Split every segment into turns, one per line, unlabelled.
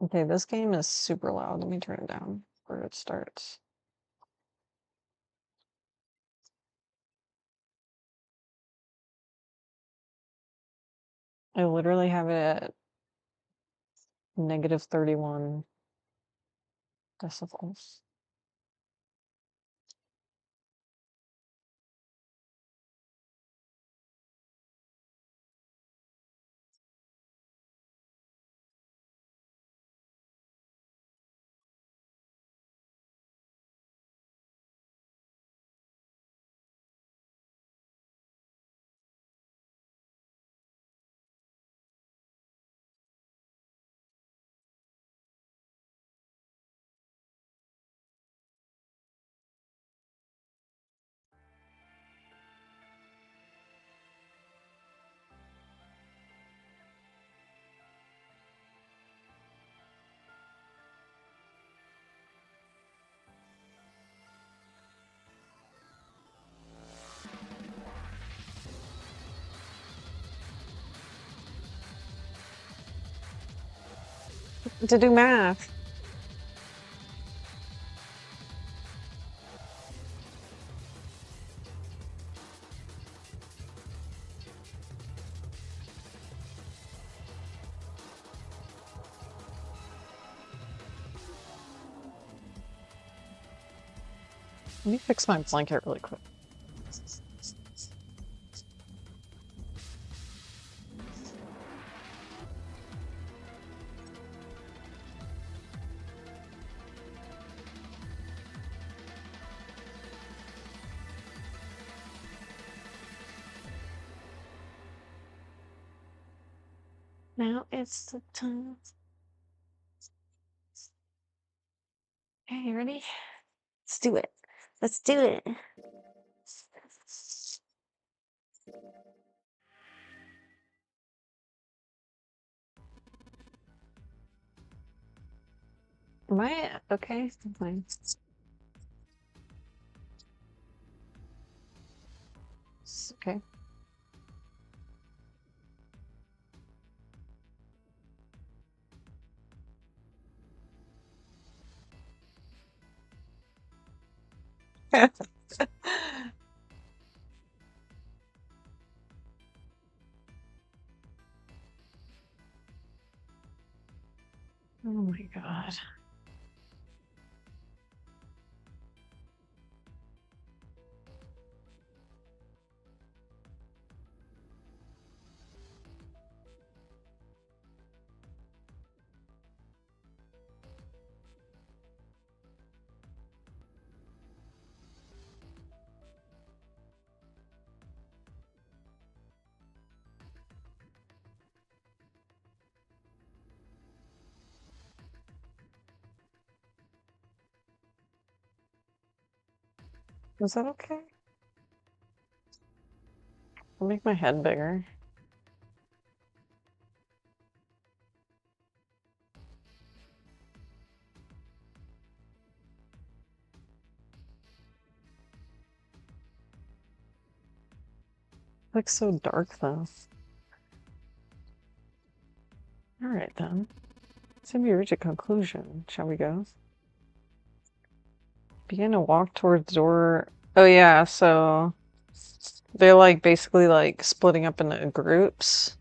Okay, this game is super loud. Let me turn it down where it starts. I literally have it at negative 31 decibels. To do math. Let me fix my blanket really quick. Now it's the time. Okay, you ready? Let's do it. Let's do it. Am I okay? I'm fine. Okay. Oh my god. Is that okay? I'll make my head bigger. Looks so dark though. Alright then. So we reach a conclusion. Shall we go? Begin to walk towards door. Oh yeah, so they're like basically like splitting up into groups.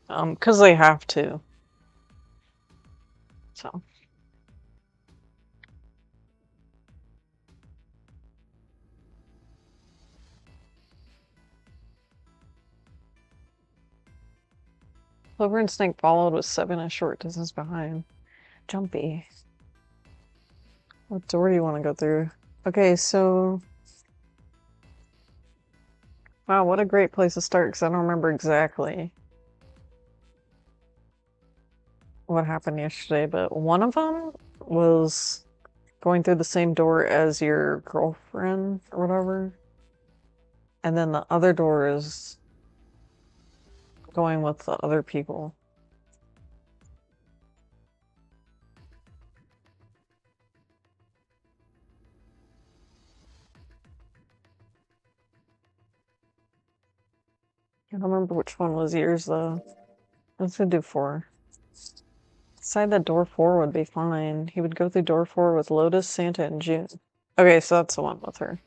'Cause they have to. So Clover and Snake followed with 7 a short distance behind. Jumpy. What door do you want to go through? Okay, so wow, what a great place to start because I don't remember exactly what happened yesterday, but one of them was going through the same door as your girlfriend or whatever. And then the other door is going with the other people. I don't remember which one was yours though. Let's do 4. Decide that door 4 would be fine. He would go through door 4 with Lotus, Santa, and June. Okay, so that's the one with her.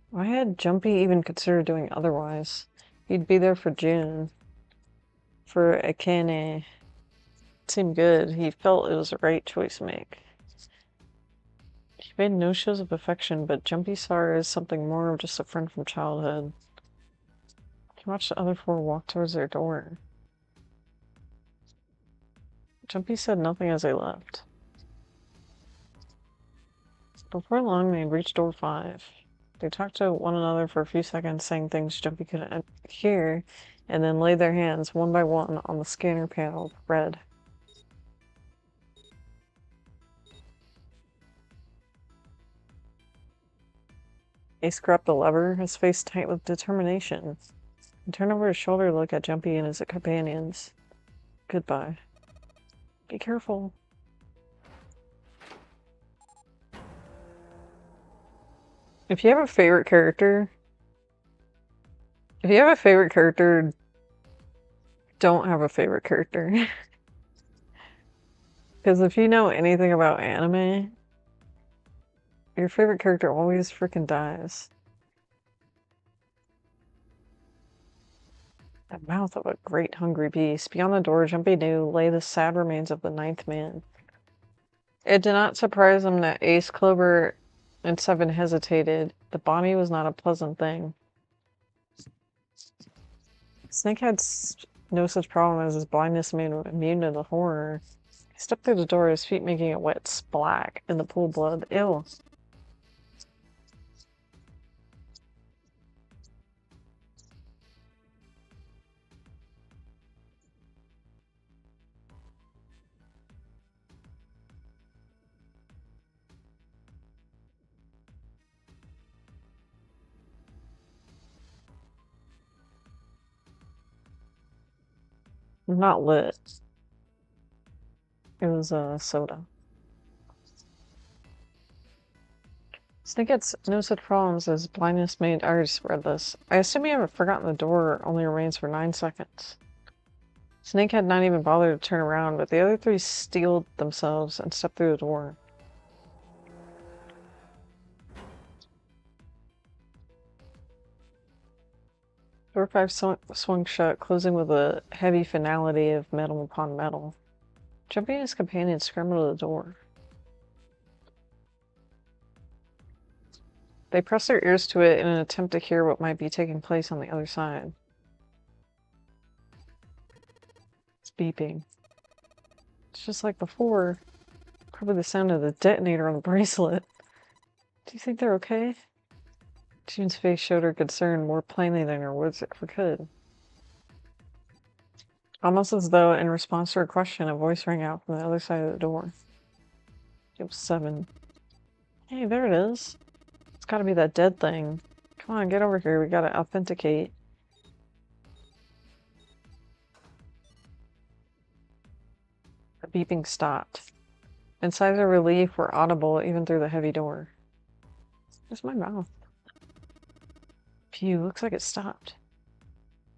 Why had Jumpy even considered doing otherwise? He'd be there for June. For Akane. It seemed good. He felt it was the right choice to make. He made no shows of affection, but Jumpy saw her as something more of just a friend from childhood. He watched the other 4 walk towards their door. Jumpy said nothing as they left. Before long, they had reached door 5. They talked to one another for a few seconds, saying things Jumpy couldn't hear, and then laid their hands one by one on the scanner panel, red. Ace grabbed the lever, his face tight with determination. He turned over his shoulder to look at Jumpy and his companions. Goodbye. Be careful. If you have a favorite character, don't have a favorite character. Because if you know anything about anime, your favorite character always freaking dies. The mouth of a great hungry beast. Beyond the door, Jumpy knew, lay the sad remains of the 9th man. It did not surprise him that Ace, Clover, and Seven hesitated. The body was not a pleasant thing. Snake had no such problem as his blindness made him immune to the horror. He stepped through the door, his feet making a wet splack in the pool of blood. Ew. Not lit. It was soda. Snake had no such problems as blindness made ours read this. I assume you haven't forgotten the door only remains for 9 seconds. Snake had not even bothered to turn around, but the other 3 steeled themselves and stepped through the door. Door 5 swung shut, closing with a heavy finality of metal upon metal. Jumpy and his companions scrambled to the door. They pressed their ears to it in an attempt to hear what might be taking place on the other side. It's beeping. It's just like before. Probably the sound of the detonator on the bracelet. Do you think they're okay? June's face showed her concern more plainly than her words ever could. Almost as though, in response to her question, a voice rang out from the other side of the door. It was 7. Hey, there it is. It's gotta be that dead thing. Come on, get over here. We gotta authenticate. The beeping stopped. And sighs of relief were audible even through the heavy door. Where's my mouth? Phew, looks like it stopped.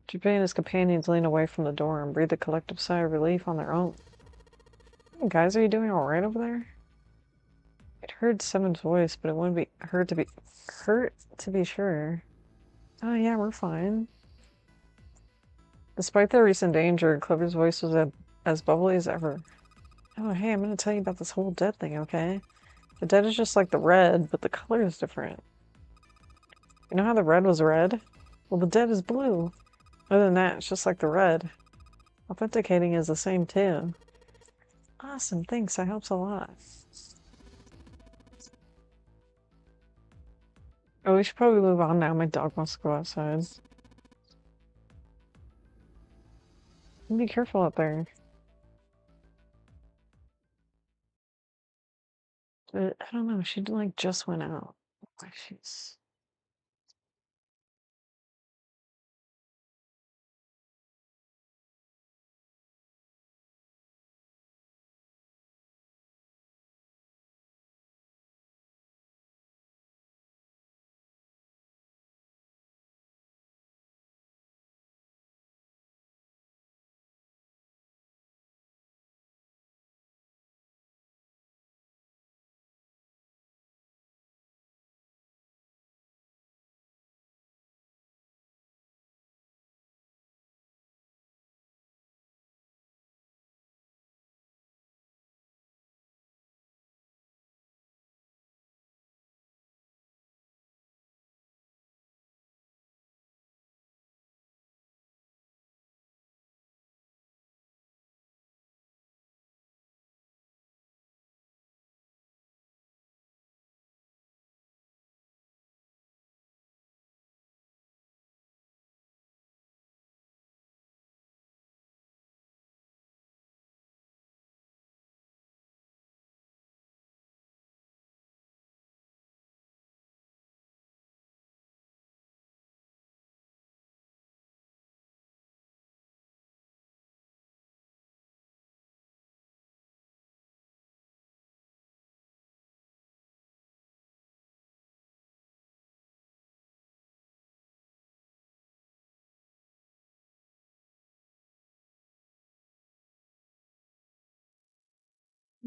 Juppé and his companions leaned away from the door and breathed a collective sigh of relief on their own. Hey guys, are you doing alright over there? It heard Seven's voice, but it wouldn't be hurt to be sure. Oh yeah, we're fine. Despite their recent danger, Clover's voice was as bubbly as ever. Oh hey, I'm gonna tell you about this whole dead thing, okay? The dead is just like the red, but the color is different. You know how the red was red? Well, the dead is blue. Other than that, it's just like the red. Authenticating is the same too. Awesome, thanks, that helps a lot. Oh, we should probably move on now. My dog wants to go outside. Be careful out there. But, I don't know, she like just went out. Like she's...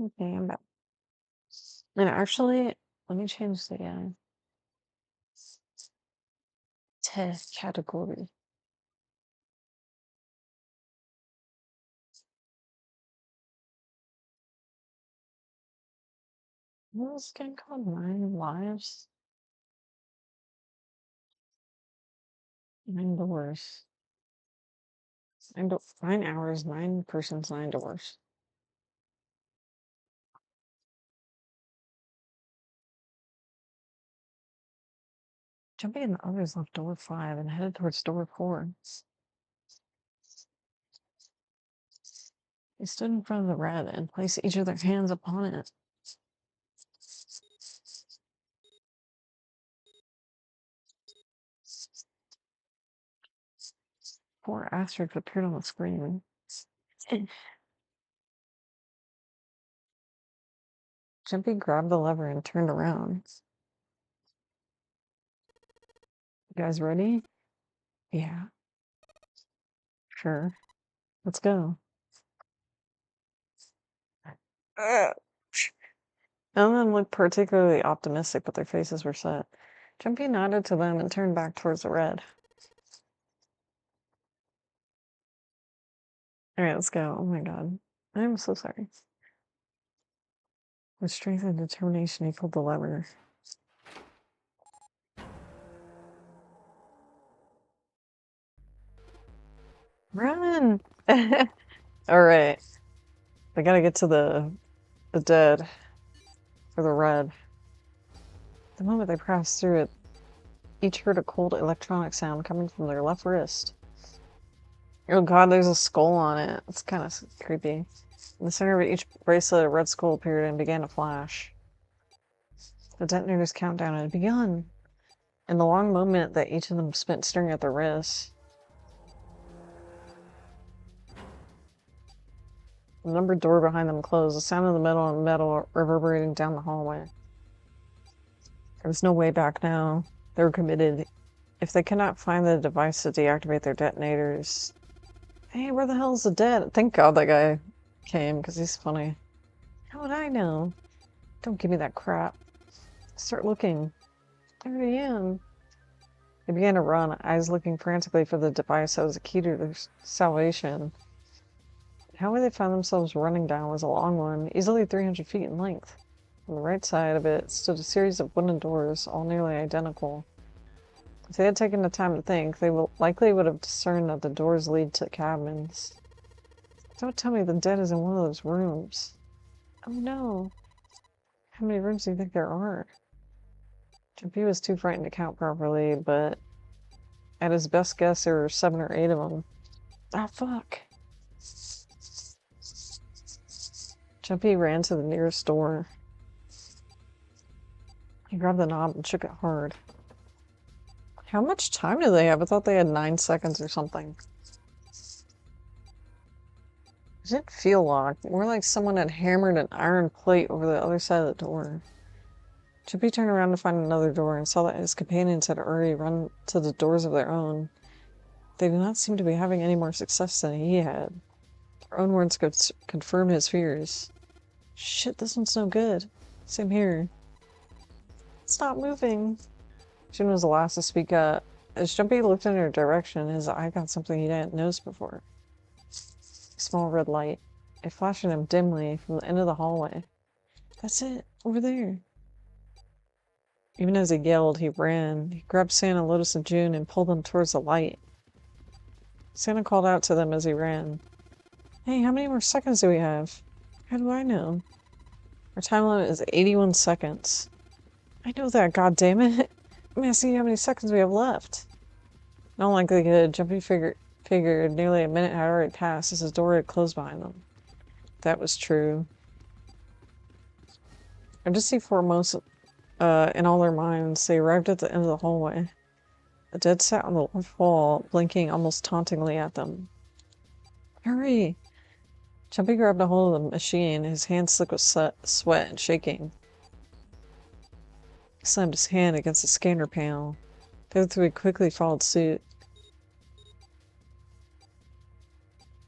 Okay, I'm back. And actually, let me change the test category. What was this game called? 9 lives? 9 doors. 9 hours, 9 persons, 9 doors. Jumping in the others left door 5 and headed towards door 4. They stood in front of the red and placed each of their hands upon it. Four asterisks appeared on the screen. Jumpy grabbed the lever and turned around. You guys ready? Yeah, sure. Let's go. None of them looked particularly optimistic, but their faces were set. Jumpy nodded to them and turned back towards the red. Alright, let's go. Oh my god. I'm so sorry. With strength and determination, he pulled the lever. Run! Alright. They gotta get to the dead. For the red. The moment they passed through it, each heard a cold electronic sound coming from their left wrist. Oh god, there's a skull on it. It's kind of creepy. In the center of each bracelet, a red skull appeared and began to flash. The detonator's countdown had begun. In the long moment that each of them spent staring at their wrists, the numbered door behind them closed, the sound of the metal reverberating down the hallway. There was no way back now. They were committed. If they could not find the device to deactivate their detonators... Hey, where the hell's the dead? Thank God that guy came, because he's funny. How would I know? Don't give me that crap. Start looking. There I am. They began to run, eyes looking frantically for the device that was the key to their salvation. The highway they found themselves running down was a long one, easily 300 feet in length. On the right side of it stood a series of wooden doors, all nearly identical. If they had taken the time to think, they likely would have discerned that the doors lead to cabins. Don't tell me the dead is in one of those rooms. Oh no. How many rooms do you think there are? Jumpy was too frightened to count properly, but at his best guess, there were 7 or 8 of them. Ah, fuck. Jumpy ran to the nearest door. He grabbed the knob and shook it hard. How much time do they have? I thought they had 9 seconds or something. It didn't feel locked. More like someone had hammered an iron plate over the other side of the door. Chippy turned around to find another door and saw that his companions had already run to the doors of their own. They did not seem to be having any more success than he had. Their own words could confirm his fears. Shit, this one's no good. Same here. Stop moving. Jin was the last to speak up. As Jumpy looked in her direction, his eye got something he hadn't noticed before. A small red light. It flashed at him dimly from the end of the hallway. That's it, over there. Even as he yelled, he ran. He grabbed Santa, Lotus, and June and pulled them towards the light. Santa called out to them as he ran. Hey, how many more seconds do we have? How do I know? Our time limit is 81 seconds. I know that, goddammit. I'm asking how many seconds we have left. In all likelihood, Jumpy figured nearly a minute had already passed as his door had closed behind them. That was true. And just see foremost, in all their minds, they arrived at the end of the hallway. The dead sat on the left wall, blinking almost tauntingly at them. Hurry! Jumpy grabbed a hold of the machine, his hands slick with sweat and shaking. He slammed his hand against the scanner panel. The other 3 quickly followed suit.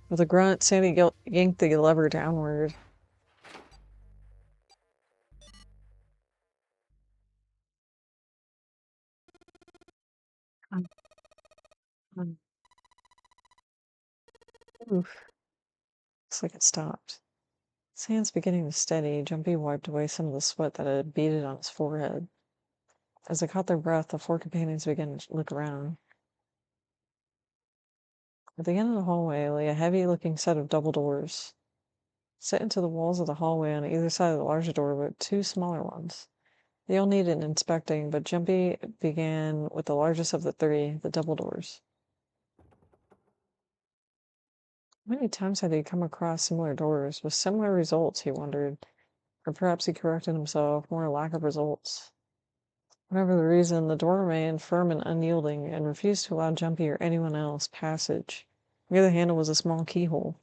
With a grunt, Sandy yanked the lever downward. Um, Oof. Looks like it stopped. His hands beginning to steady, Jumpy wiped away some of the sweat that had beaded on his forehead. As they caught their breath, the four companions began to look around. At the end of the hallway lay a heavy-looking set of double doors. Set into the walls of the hallway on either side of the larger door were two smaller ones. They all needed inspecting, but Jumpy began with the largest of the three, the double doors. How many times had he come across similar doors with similar results, he wondered. Or perhaps he corrected himself, more lack of results. Whatever the reason, the door remained firm and unyielding and refused to allow Jumpy or anyone else passage. Near the handle was a small keyhole.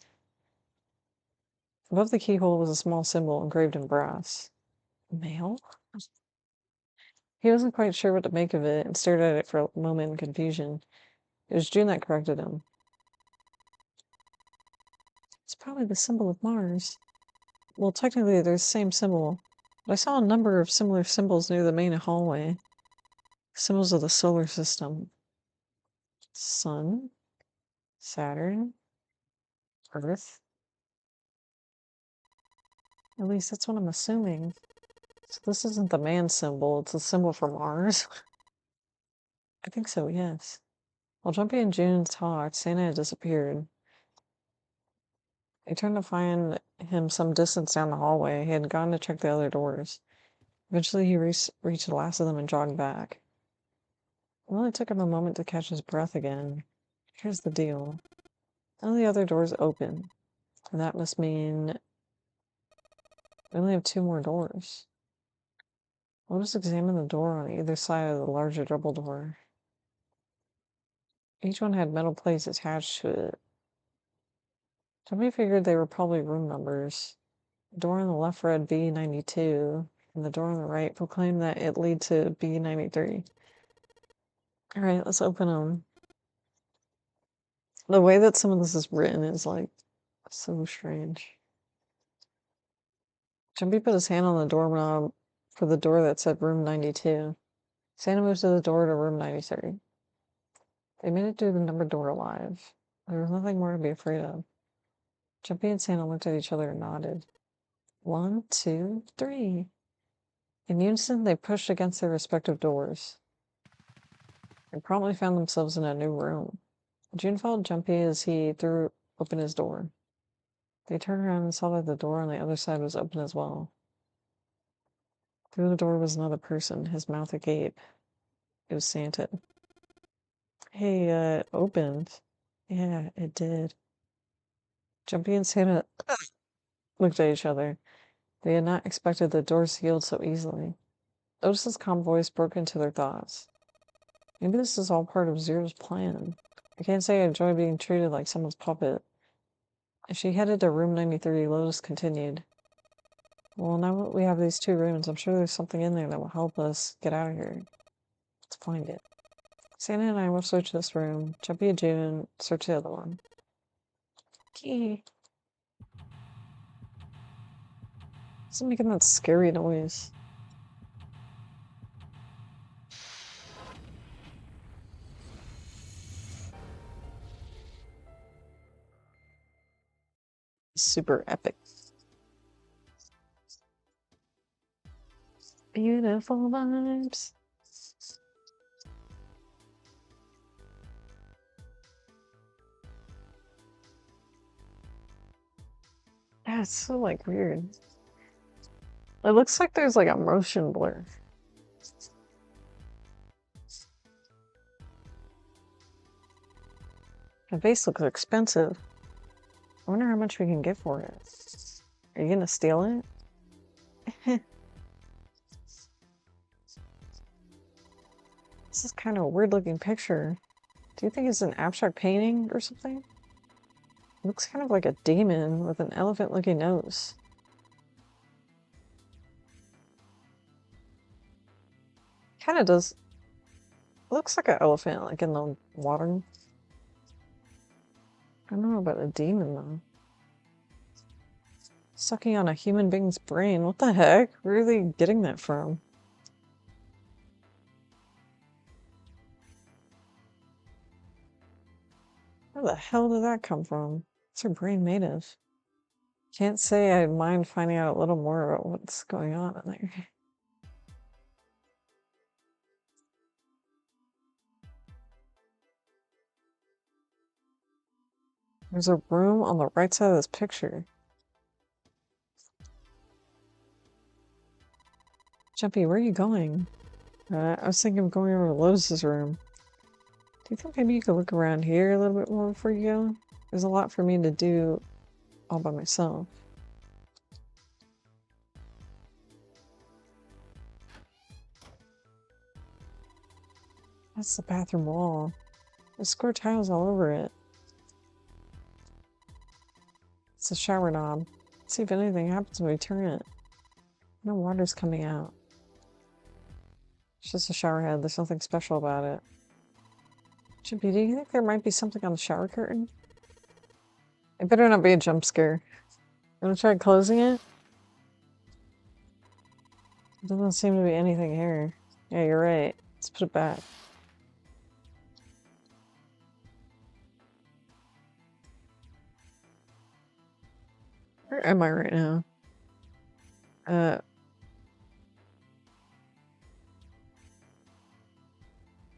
Above the keyhole was a small symbol engraved in brass. Mail? He wasn't quite sure what to make of it and stared at it for a moment in confusion. It was June that corrected him. It's probably the symbol of Mars. Well, technically they're the same symbol, but I saw a number of similar symbols near the main hallway. Symbols of the solar system. Sun, Saturn, Earth. At least that's what I'm assuming. So this isn't the man symbol, it's a symbol for Mars. I think so, yes. While Jumpy and June talked, Santa had disappeared. They turned to find him some distance down the hallway. He had gone to check the other doors. Eventually, he reached the last of them and jogged back. It only took him a moment to catch his breath again. Here's the deal. None of the other doors open, and that must mean we only have two more doors. We'll just examine the door on either side of the larger double door. Each one had metal plates attached to it. Somebody figured they were probably room numbers. The door on the left read B92, and the door on the right proclaimed that it lead to B93. Alright, let's open them. The way that some of this is written is like so strange. Jumpy put his hand on the doorknob for the door that said room 92. Santa moved to the door to room 93. They made it through the numbered door alive. There was nothing more to be afraid of. Jumpy and Santa looked at each other and nodded. 1, 2, 3. In unison, they pushed against their respective doors. They promptly found themselves in a new room. June followed Jumpy as he threw open his door. They turned around and saw that the door on the other side was open as well. Through the door was another person, his mouth agape. It was Santa. Hey, it opened. Yeah, it did. Jumpy and Santa looked at each other. They had not expected the doors to yield so easily. Otis's calm voice broke into their thoughts. Maybe this is all part of Zero's plan. I can't say I enjoy being treated like someone's puppet. As she headed to room 93, Lotus continued. Well, now that we have these two rooms, I'm sure there's something in there that will help us get out of here. Let's find it. Santa and I will search this room. Jumpy and June search the other one. Key. What's making that scary noise? Super epic. Beautiful vibes. Yeah, it's so like weird. It looks like there's like a motion blur. The vase looks expensive. I wonder how much we can get for it. Are you gonna steal it? This is kind of a weird looking picture. Do you think it's an abstract painting or something? It looks kind of like a demon with an elephant looking nose. Kind of does. It looks like an elephant, like in the water. I don't know about a demon though. Sucking on a human being's brain. What the heck? Where are they getting that from? Where the hell did that come from? What's her brain made of? Can't say I mind finding out a little more about what's going on in there. There's a room on the right side of this picture. Jumpy, where are you going? I was thinking of going over to Lotus's room. Do you think maybe you could look around here a little bit more before you go? There's a lot for me to do all by myself. That's the bathroom wall. There's square tiles all over it. It's a shower knob. Let's see if anything happens when we turn it. No water's coming out. It's just a shower head. There's nothing special about it. Chippy, do you think there might be something on the shower curtain? It better not be a jump scare. You wanna try closing it? There doesn't seem to be anything here. Yeah, you're right. Let's put it back. Where am I right now?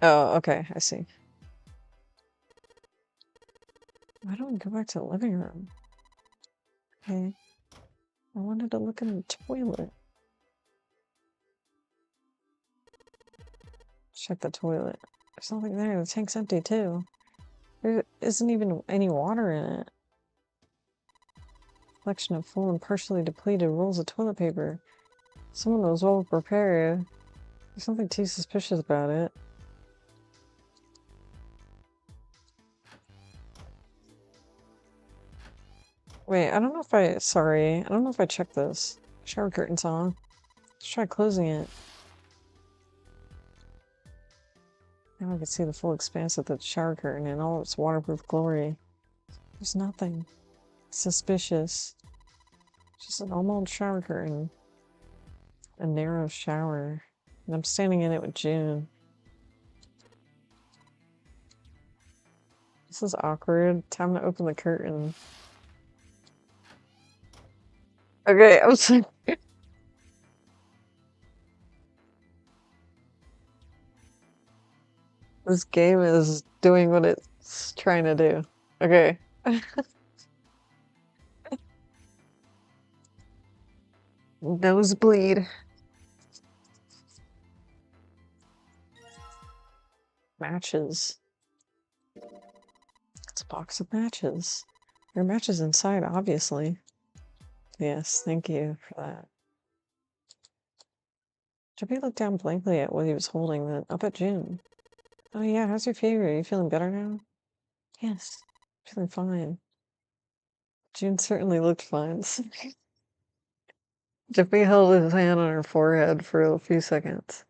Oh, okay, I see. Why don't we go back to the living room? Okay. I wanted to look in the toilet. Check the toilet. There's nothing there. The tank's empty too. There isn't even any water in it. Collection of full and partially depleted rolls of toilet paper. Someone was well prepared. There's nothing too suspicious about it. Wait, I don't know if I checked this. Shower curtain's on. Let's try closing it. Now I can see the full expanse of the shower curtain in all its waterproof glory. There's nothing suspicious. Just a normal shower curtain. A narrow shower. And I'm standing in it with June. This is awkward. Time to open the curtain. Okay, I was like... This game is doing what it's trying to do. Okay. Nosebleed. Matches. It's a box of matches. There are matches inside, obviously. Yes, thank you for that. Jumpy looked down blankly at what he was holding, then up at June. Oh yeah, how's your fever? Are you feeling better now? Yes, feeling fine. June certainly looked fine. Jumpy held his hand on her forehead for a few seconds.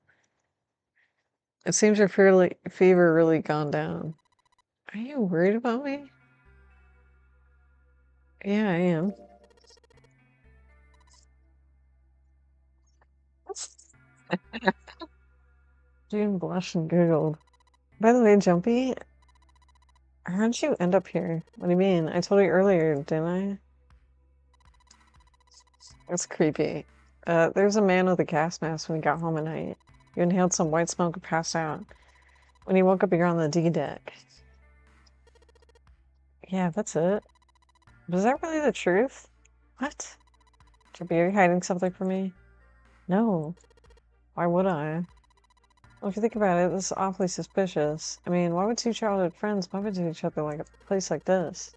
It seems your fever really gone down. Are you worried about me? Yeah, I am. June blushed and giggled. By the way, Jumpy, how'd you end up here? What do you mean? I told you earlier, didn't I? That's creepy. There's a man with a gas mask when he got home at night. You inhaled some white smoke and passed out. When you woke up, you're on the D deck. Yeah, that's it. But is that really the truth? What? Jumpy, are you hiding something from me? No. Why would I? Well, if you think about it, this is awfully suspicious. I mean, why would two childhood friends bump into each other like a place like this?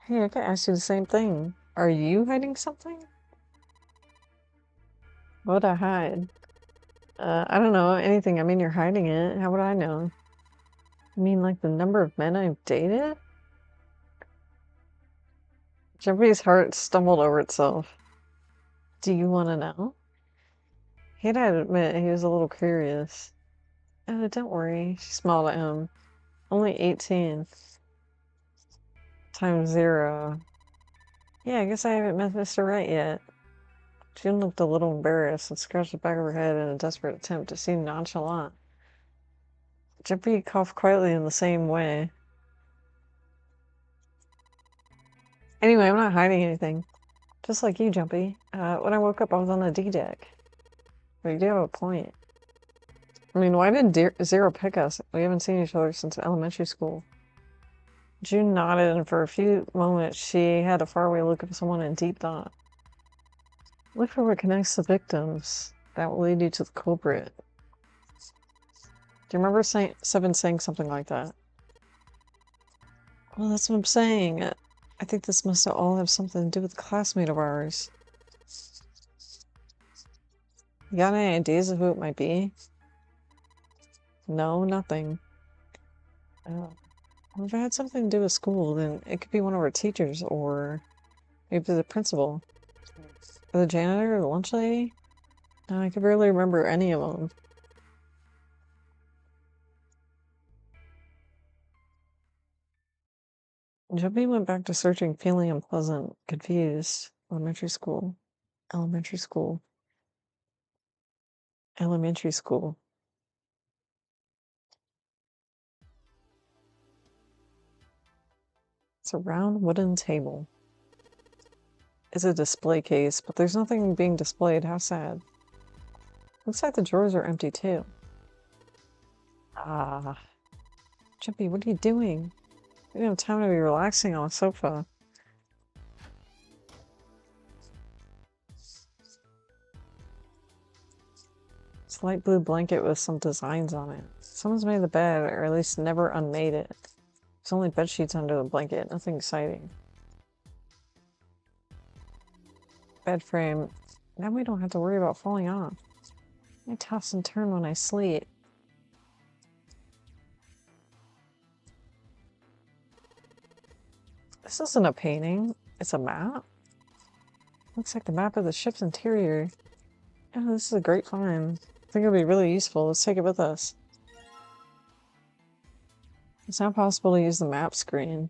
Hey, I could ask you the same thing. Are you hiding something? What would I hide? I don't know, anything. I mean, you're hiding it. How would I know? You mean like the number of men I've dated? Jumpy's heart stumbled over itself. Do you want to know? He had to admit he was a little curious. Oh, don't worry. She smiled at him. Only 18. Times 0. Yeah, I guess I haven't met Mr. Right yet. June looked a little embarrassed and scratched the back of her head in a desperate attempt to seem nonchalant. Jumpy coughed quietly in the same way. Anyway, I'm not hiding anything. Just like you, Jumpy. When I woke up, I was on the D deck. But you do have a point. I mean, why did Zero pick us? We haven't seen each other since elementary school. June nodded, and for a few moments, she had a faraway look of someone in deep thought. Look for what connects the victims. That will lead you to the culprit. Do you remember Seven saying something like that? Well, that's what I'm saying. I think this must all have something to do with a classmate of ours. You got any ideas of who it might be? No, nothing. Well, if it had something to do with school, then it could be one of our teachers, or maybe the principal, or the janitor, or the lunch lady. I could barely remember any of them. Jumpy went back to searching, feeling unpleasant, confused. Elementary school. Elementary school. Elementary school. It's a round wooden table. It's a display case, but there's nothing being displayed. How sad. Looks like the drawers are empty too. Ah. Jumpy, what are you doing? You don't have time to be relaxing on a sofa. It's a light blue blanket with some designs on it. Someone's made the bed, or at least never unmade it. There's only bed sheets under the blanket, nothing exciting. Bed frame. Now we don't have to worry about falling off. I toss and turn when I sleep. This isn't a painting, it's a map. Looks like the map of the ship's interior. Oh, this is a great find. I think it'll be really useful. Let's take it with us. It's not possible to use the map screen.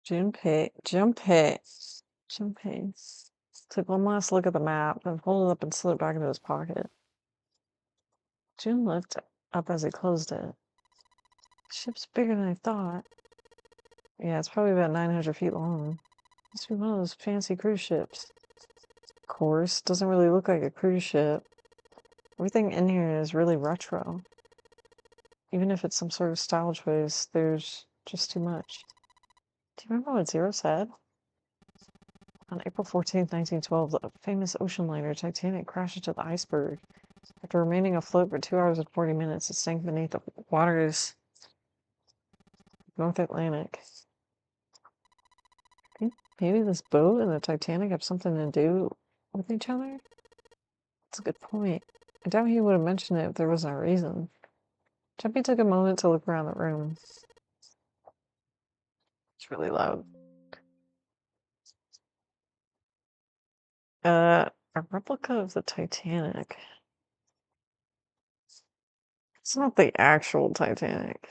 Junpei. Took one last look at the map, then pulled it up and slid it back into his pocket. June looked up as he closed it. The ship's bigger than I thought. Yeah, it's probably about 900 feet long. Must be one of those fancy cruise ships. Of course, doesn't really look like a cruise ship. Everything in here is really retro. Even if it's some sort of style choice, there's just too much. Do you remember what Zero said? On April 14th, 1912, the famous ocean liner Titanic crashed into the iceberg. After remaining afloat for 2 hours and 40 minutes, it sank beneath the waters of North Atlantic. Think maybe this boat and the Titanic have something to do with each other? That's a good point. I doubt he would have mentioned it if there was no reason. Jumpy took a moment to look around the room. It's really loud. A replica of the Titanic. It's not the actual Titanic.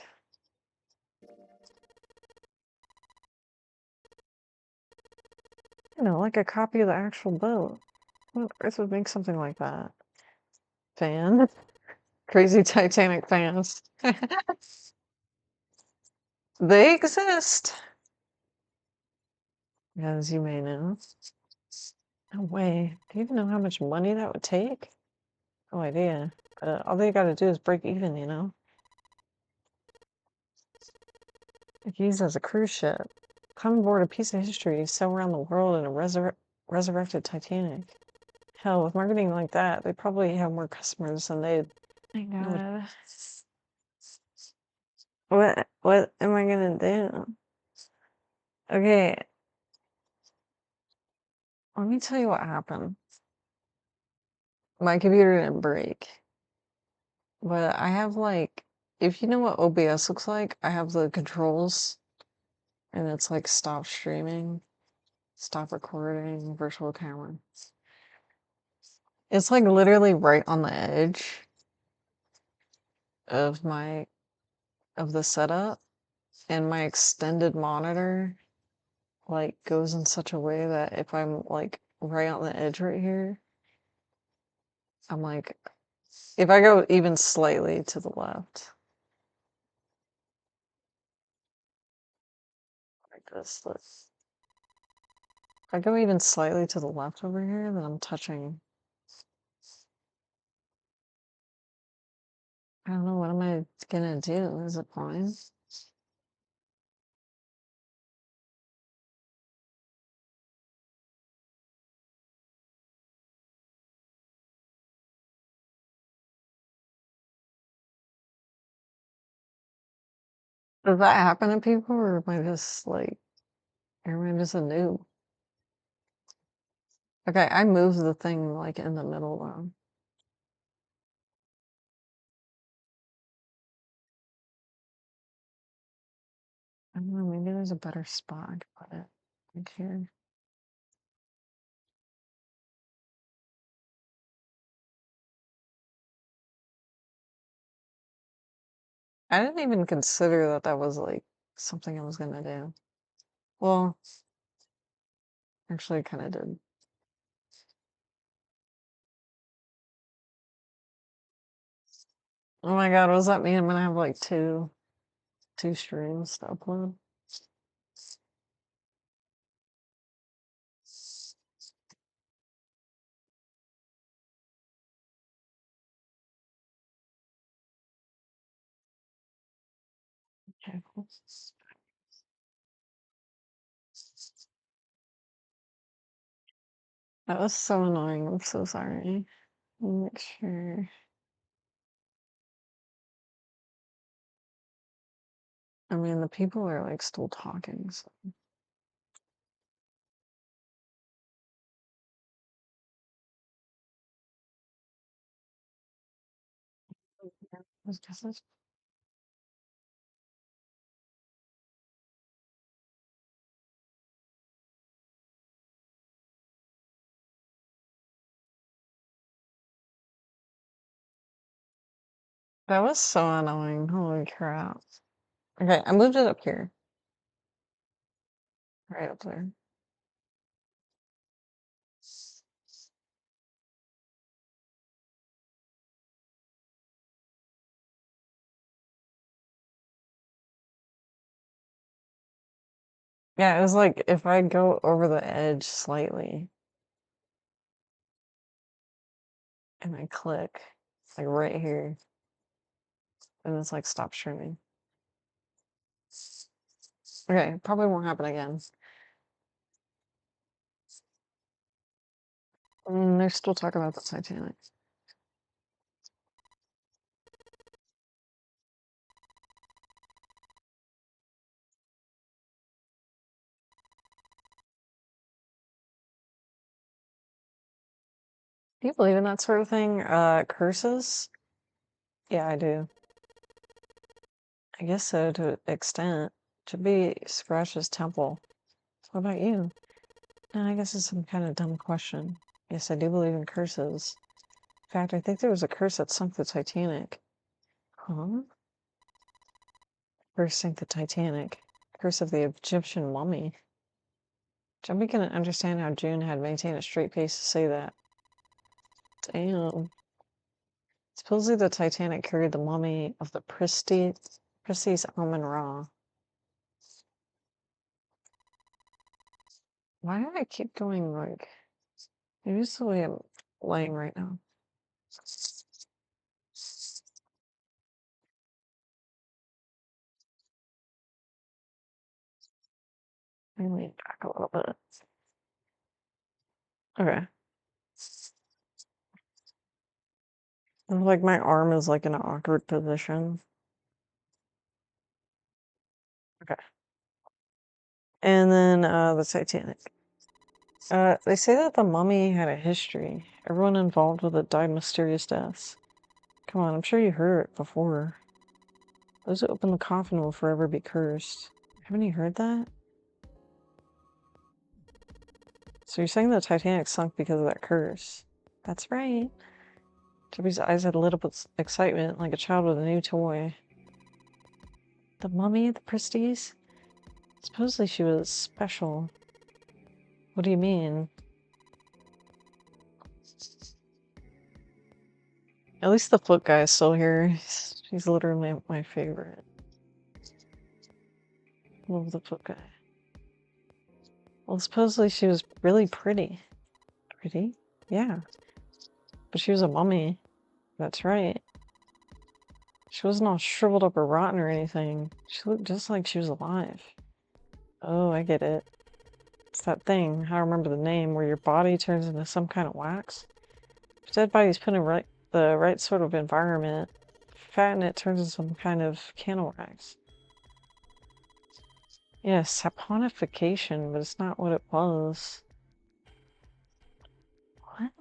You know, like a copy of the actual boat. What on earth would make something like that? Fan? Crazy Titanic fans. They exist, as you may know. No way. Do you even know how much money that would take? No idea. All they gotta do is break even, you know? If used as a cruise ship, come aboard a piece of history, sail around the world in a resurrected Titanic. Hell, with marketing like that, they probably have more customers than they'd. My God. What am I gonna do? Okay, let me tell you what happened. My computer didn't break, but I have like, if you know what OBS looks like, I have the controls, and it's like stop streaming, stop recording, virtual camera. It's like literally right on the edge of the setup, and my extended monitor like goes in such a way that if I'm like right on the edge right here, I'm like, if I go even slightly to the left, like this, if I go even slightly to the left over here, then I'm touching. I don't know, what am I gonna do? Is it fine? Does that happen to people, or am I just like, or am I just a noob? Okay, I moved the thing like in the middle though. I don't know, maybe there's a better spot I could put it. Like here. I didn't even consider that that was like something I was gonna do. Well, actually, I kind of did. Oh my god, what does that mean? I'm gonna have like two streams to upload. Okay, cool. That was so annoying. I'm so sorry. Let me make sure. I mean, the people are like still talking. So. What's this? That was so annoying. Holy crap. Okay, I moved it up here. Right up there. Yeah, it was like if I go over the edge slightly and I click, like right here, and it's like stop streaming. Okay, probably won't happen again. They're still talking about the Titanic. Do you believe in that sort of thing? Curses? Yeah, I do. I guess so, to an extent. To be Scratch's temple. What about you? No, I guess it's some kind of dumb question. Yes, I do believe in curses. In fact, I think there was a curse that sunk the Titanic. Huh? Curse sank the Titanic. Curse of the Egyptian mummy. Jumpy can understand how June had maintained a straight face to say that. Damn. Supposedly the Titanic carried the mummy of the Priestess Amun-Ra. Why do I keep going like... Maybe it's the way I'm laying right now. Let me lean back a little bit. Okay. Like my arm is like in an awkward position. Okay. And then the Titanic. They say that the mummy had a history. Everyone involved with it died mysterious deaths. Come on, I'm sure you heard it before. Those who open the coffin will forever be cursed. Haven't you heard that? So you're saying the Titanic sunk because of that curse? That's right. Chubby's eyes had lit up with excitement, like a child with a new toy. The mummy of the Prestige? Supposedly she was special. What do you mean? At least the foot guy is still here. He's literally my favorite. Love the foot guy. Well, supposedly she was really pretty. Pretty? Yeah. But she was a mummy. That's right. She wasn't all shriveled up or rotten or anything. She looked just like she was alive. Oh, I get it. It's that thing, I don't remember the name, where your body turns into some kind of wax. If dead body's put in the right sort of environment, fat and it turns into some kind of candle wax. Yes, saponification, but it's not what it was. What?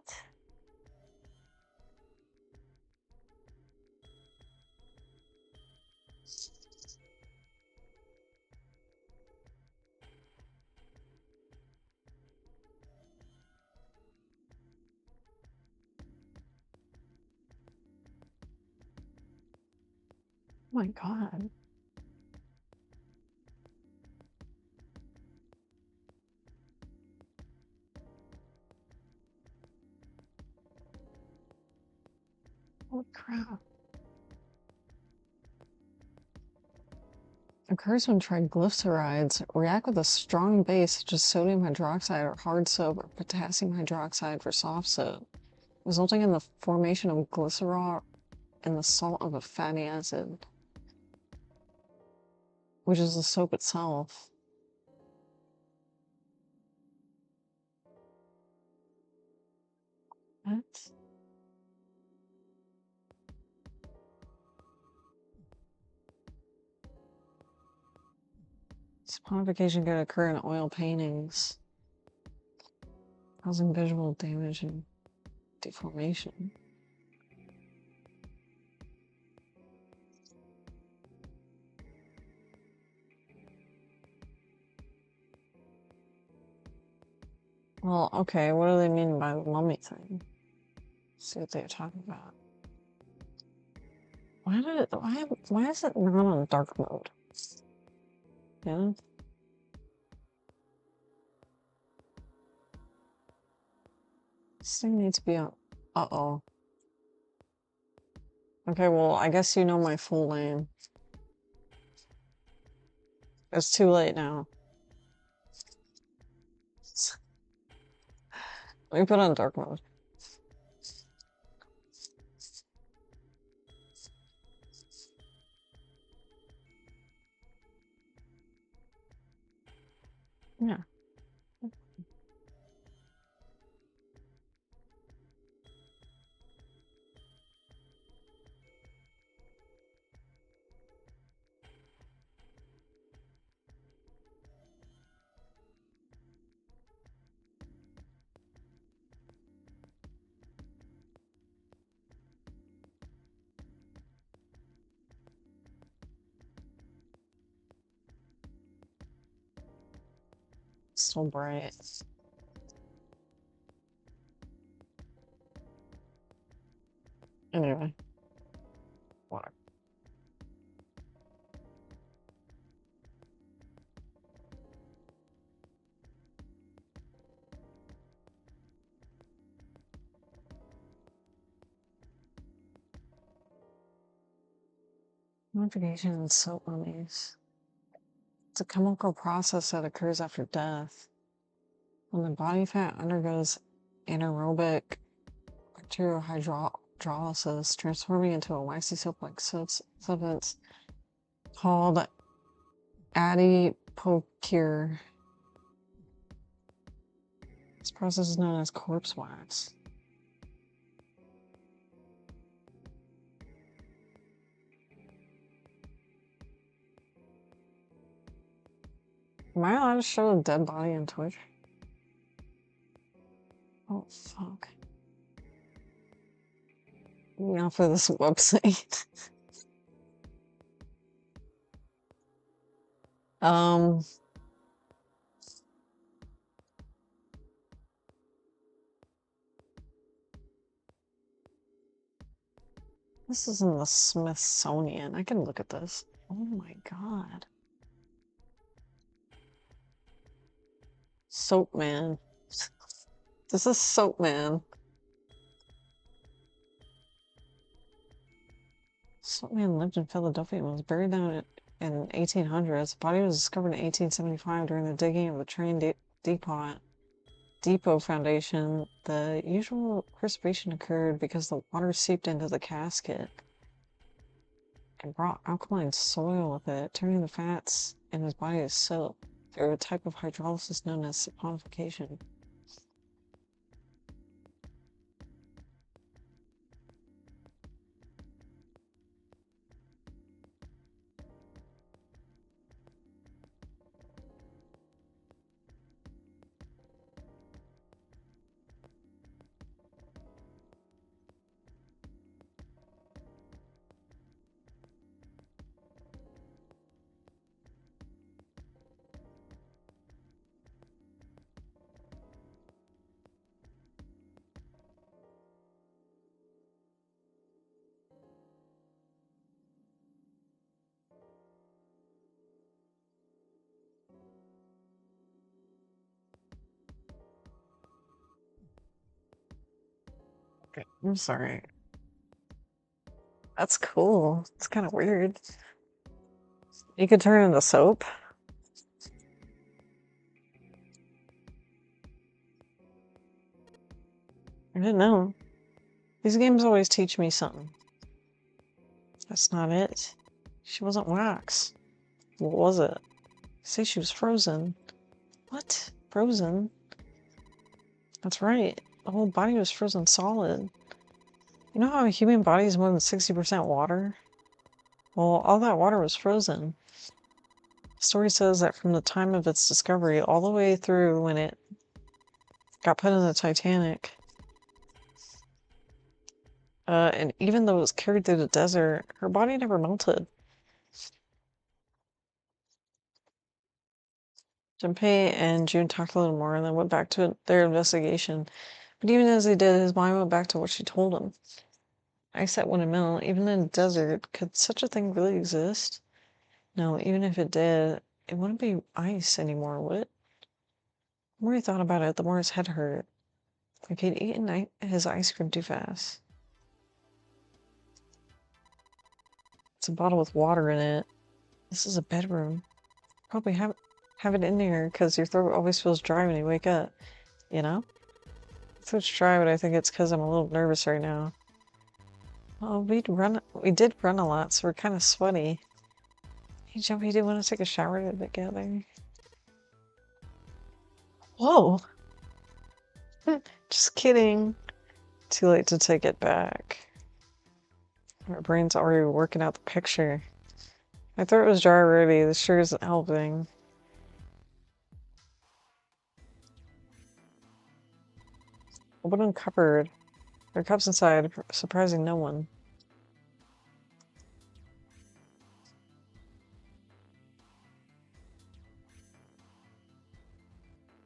Oh my god. Holy crap. Occurs when triglycerides react with a strong base such as sodium hydroxide or hard soap or potassium hydroxide for soft soap, resulting in the formation of glycerol and the salt of a fatty acid, which is the soap itself. What? Saponification can occur in oil paintings, causing visual damage and deformation. Well, okay, what do they mean by the mummy thing? Let's see what they're talking about. Why is it not on dark mode? Yeah? This thing needs to be on. Uh-oh. Okay, well, I guess you know my full name. It's too late now. Let me put on dark mode. Yeah. So bright. Anyway. Whatever. Modification in soap mummies. It's a chemical process that occurs after death. When the body fat undergoes anaerobic bacteriohydrolysis, transforming into a waxy soap-like substance called adipocure. This process is known as corpse wax. Am I allowed to show a dead body on Twitch? Oh, fuck. Not for this website. um... This is in the Smithsonian. I can look at this. Oh my god. Soap Man. This is Soap Man. Soap Man lived in Philadelphia and was buried down in 1800s. The body was discovered in 1875 during the digging of the train depot foundation. The usual preservation occurred because the water seeped into the casket and brought alkaline soil with it, turning the fats in his body to soap through a type of hydrolysis known as saponification. Okay, I'm sorry. That's cool. It's kind of weird. You could turn into soap. I didn't know. These games always teach me something. That's not it. She wasn't wax. What was it? Say she was frozen. What? Frozen? That's right. The whole body was frozen solid. You know how a human body is more than 60% water? Well, all that water was frozen. The story says that from the time of its discovery all the way through when it got put in the Titanic, and even though it was carried through the desert, her body never melted. Junpei and June talked a little more and then went back to their investigation. But even as they did, his mind went back to what she told him. Ice that wouldn't melt, even in the desert. Could such a thing really exist? No, even if it did, it wouldn't be ice anymore, would it? The more he thought about it, the more his head hurt. Like he'd eaten his ice cream too fast. It's a bottle with water in it. This is a bedroom. Probably have it in there because your throat always feels dry when you wake up. You know? Throat's dry, but I think it's because I'm a little nervous right now. Well, we did run a lot, so we're kind of sweaty. Hey, Jumpy, do you want to take a shower together? Whoa! Just kidding. Too late to take it back. My brain's already working out the picture. My throat was dry already. This sure isn't helping. Open and cupboard. There are cups inside, surprising no one.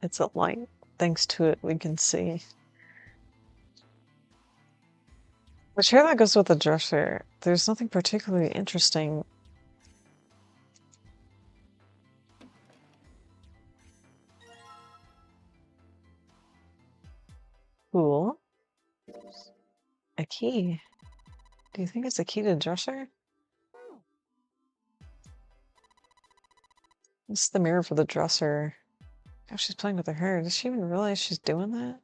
It's a light. Thanks to it, we can see. The chair that goes with the dresser. There's nothing particularly interesting. Cool. A key. Do you think it's a key to the dresser? This is the mirror for the dresser. Oh, she's playing with her hair. Does she even realize she's doing that?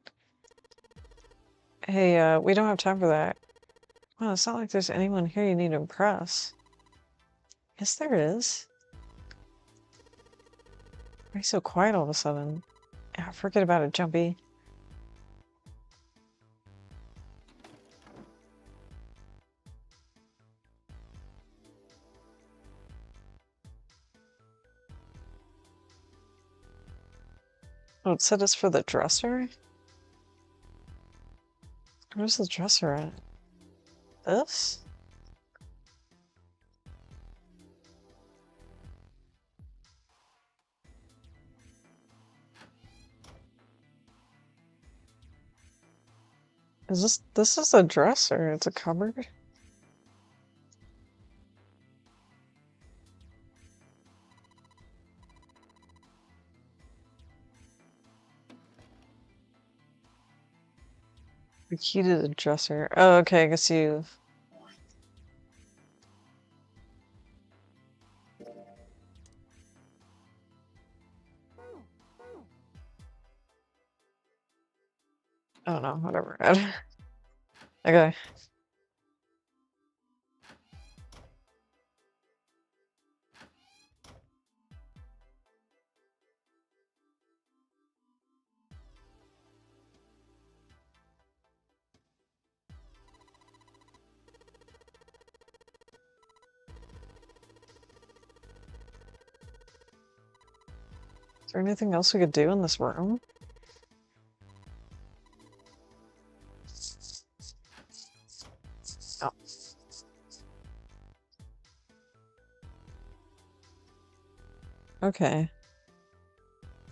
Hey, we don't have time for that. Well, it's not like there's anyone here you need to impress. Yes, there is. Why are you so quiet all of a sudden? Ah, forget about it, Jumpy. Oh, it said it's for the dresser? Where's the dresser at? This? This is a dresser, it's a cupboard? The key to the dresser. Oh, okay, I guess you... I don't know, whatever. Okay. Is there anything else we could do in this room? Oh. Okay.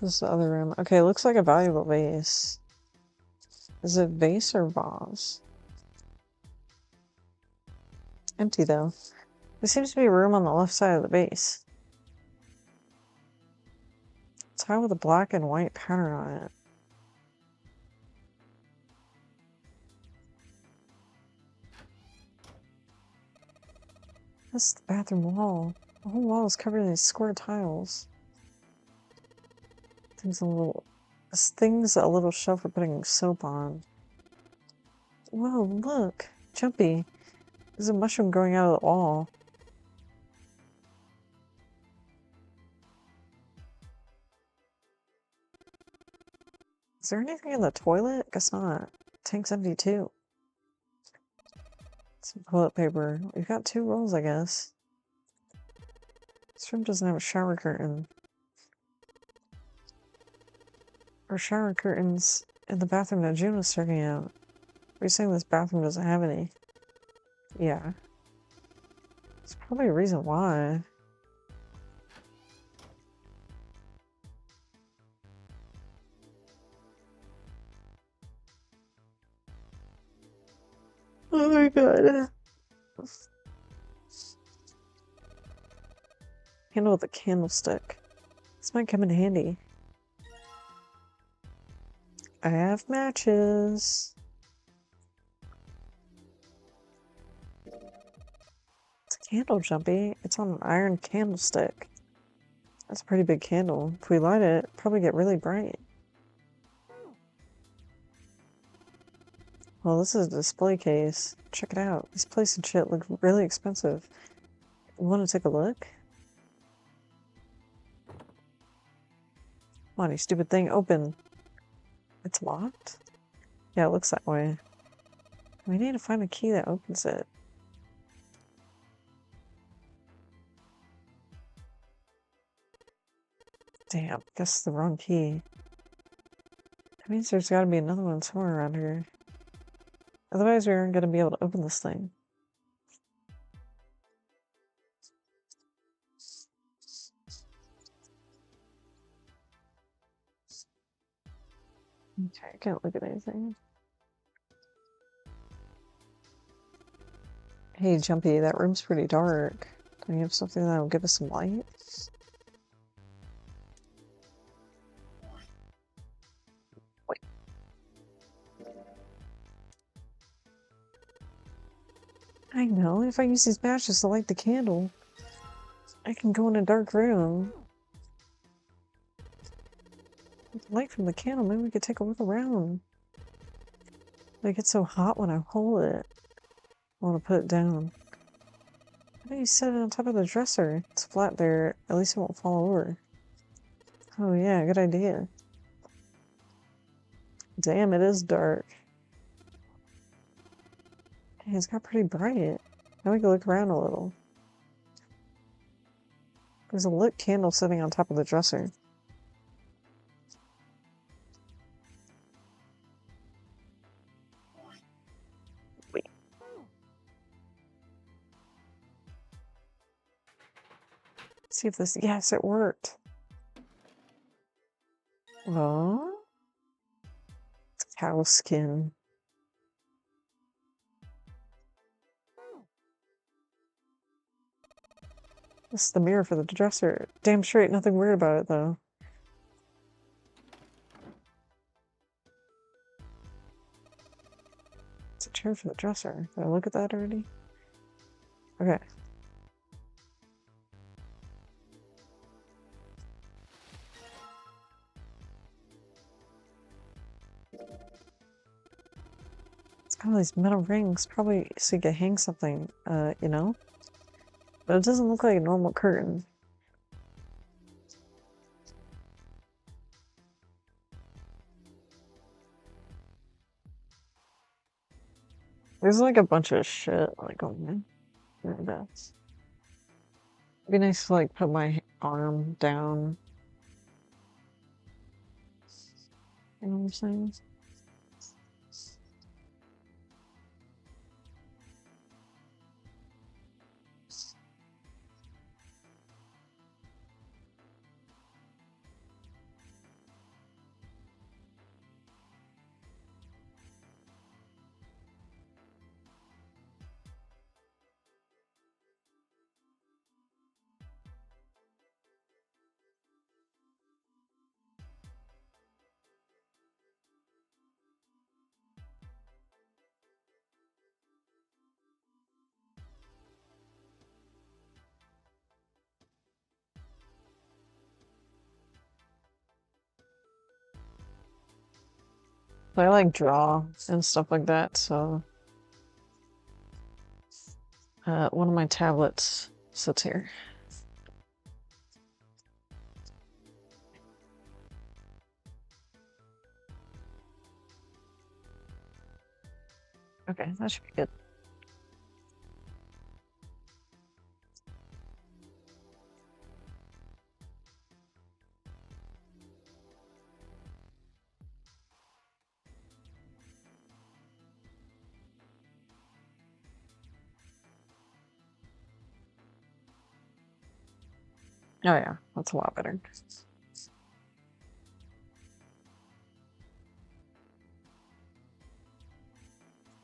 This is the other room. Okay, it looks like a valuable vase. Is it vase or vase? Empty though. There seems to be a room on the left side of the base. Tile with a black and white pattern on it. This is the bathroom wall. The whole wall is covered in these square tiles. This thing's a little shelf for putting soap on. Whoa, look! Jumpy. There's a mushroom growing out of the wall. Is there anything in the toilet? Guess not. Tank's empty too. Some toilet paper. We've got 2 rolls, I guess. This room doesn't have a shower curtain. Or shower curtains in the bathroom that June was checking out. Are you saying this bathroom doesn't have any? Yeah. There's probably a reason why. Oh my god. Handle with a candlestick. This might come in handy. I have matches. It's a candle, Jumpy. It's on an iron candlestick. That's a pretty big candle. If we light it, it'll probably get really bright. Well, this is a display case. Check it out. These plates and shit look really expensive. You want to take a look? Come on, you stupid thing. Open. It's locked? Yeah, it looks that way. We need to find a key that opens it. Damn, guess it's the wrong key. That means there's gotta be another one somewhere around here. Otherwise, we aren't gonna be able to open this thing. Okay, I can't look at anything. Hey, Jumpy, that room's pretty dark. Don't you have something that will give us some light? Wait. I know, if I use these matches to light the candle, I can go in a dark room. With the light from the candle, maybe we could take a look around. It gets so hot when I hold it. I want to put it down. How do you set it on top of the dresser? It's flat there. At least it won't fall over. Oh yeah, good idea. Damn, it is dark. Hey, it's got pretty bright. Now we can look around a little. There's a lit candle sitting on top of the dresser. Wait. See if this... Yes, it worked. Oh? It's cow skin. This is the mirror for the dresser. Damn straight, nothing weird about it, though. chair for the dresser. Did I look at that already? Okay. It's got all these metal rings, probably so you could hang something, you know? But it doesn't look like a normal curtain. There's like a bunch of shit like on my desk. It'd be nice to like put my arm down. You know what I'm saying? I like draw and stuff like that, so one of my tablets sits here. Okay, that should be good. Oh yeah, that's a lot better.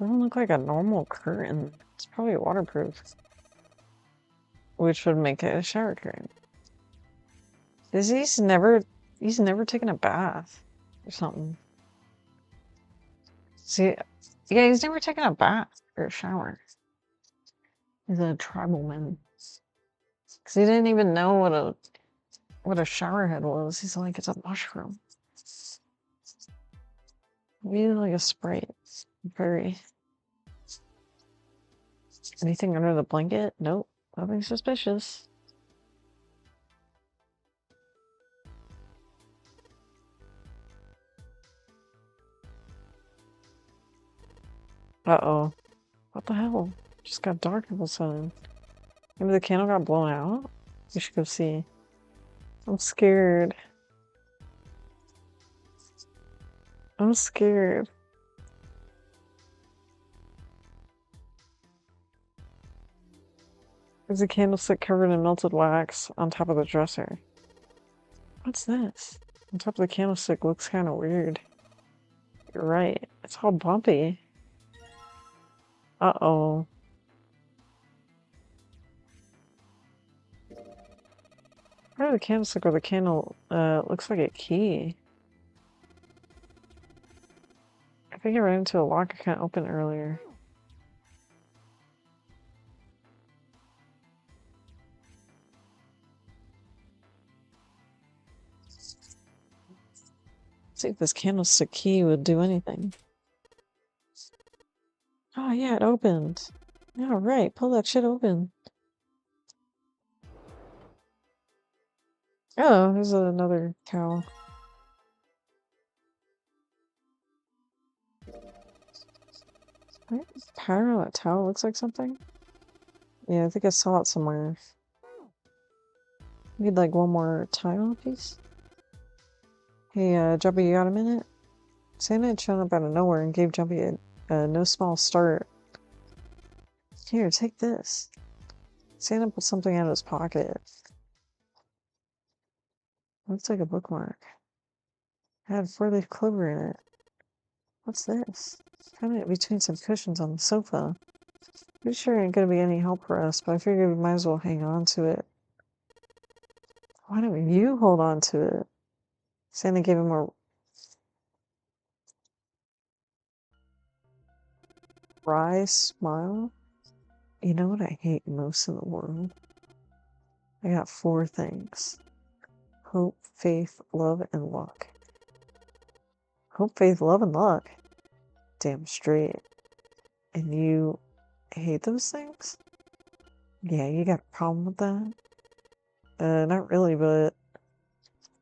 Doesn't look like a normal curtain. It's probably waterproof. Which would make it a shower curtain. He's never taken a bath or something. See, yeah, he's never taken a bath or a shower. He's a tribal man. Cause he didn't even know what a shower head was. He's like, it's a mushroom. Maybe like a sprite. Very. Anything under the blanket? Nope. Nothing suspicious. Uh-oh. What the hell? Just got dark all of a sudden. Maybe the candle got blown out? We should go see. I'm scared. I'm scared. There's a candlestick covered in melted wax on top of the dresser. What's this? On top of the candlestick looks kind of weird. You're right. It's all bumpy. Uh-oh. Part of the candlestick or the candle looks like a key. I think I ran into a lock I can't open earlier. Let's see if this candlestick key would do anything. Oh yeah, it opened. All right, pull that shit open. Oh, there's another cow. Right? Power on that towel looks like something. Yeah, I think I saw it somewhere. Need like one more tile piece. Hey, Jumpy, you got a minute? Santa had shown up out of nowhere and gave Jumpy a no small start. Here, take this. Santa pulled something out of his pocket. Looks like a bookmark. It had 4-leaf clover in it. What's this? Found it between some cushions on the sofa. Pretty sure it ain't gonna be any help for us, but I figured we might as well hang on to it. Why don't you hold on to it? Santa gave him a... Wry smile. You know what I hate most in the world? I got 4 things. Hope, faith, love, and luck. Hope, faith, love, and luck? Damn straight. And you hate those things? Yeah, you got a problem with that? Not really, but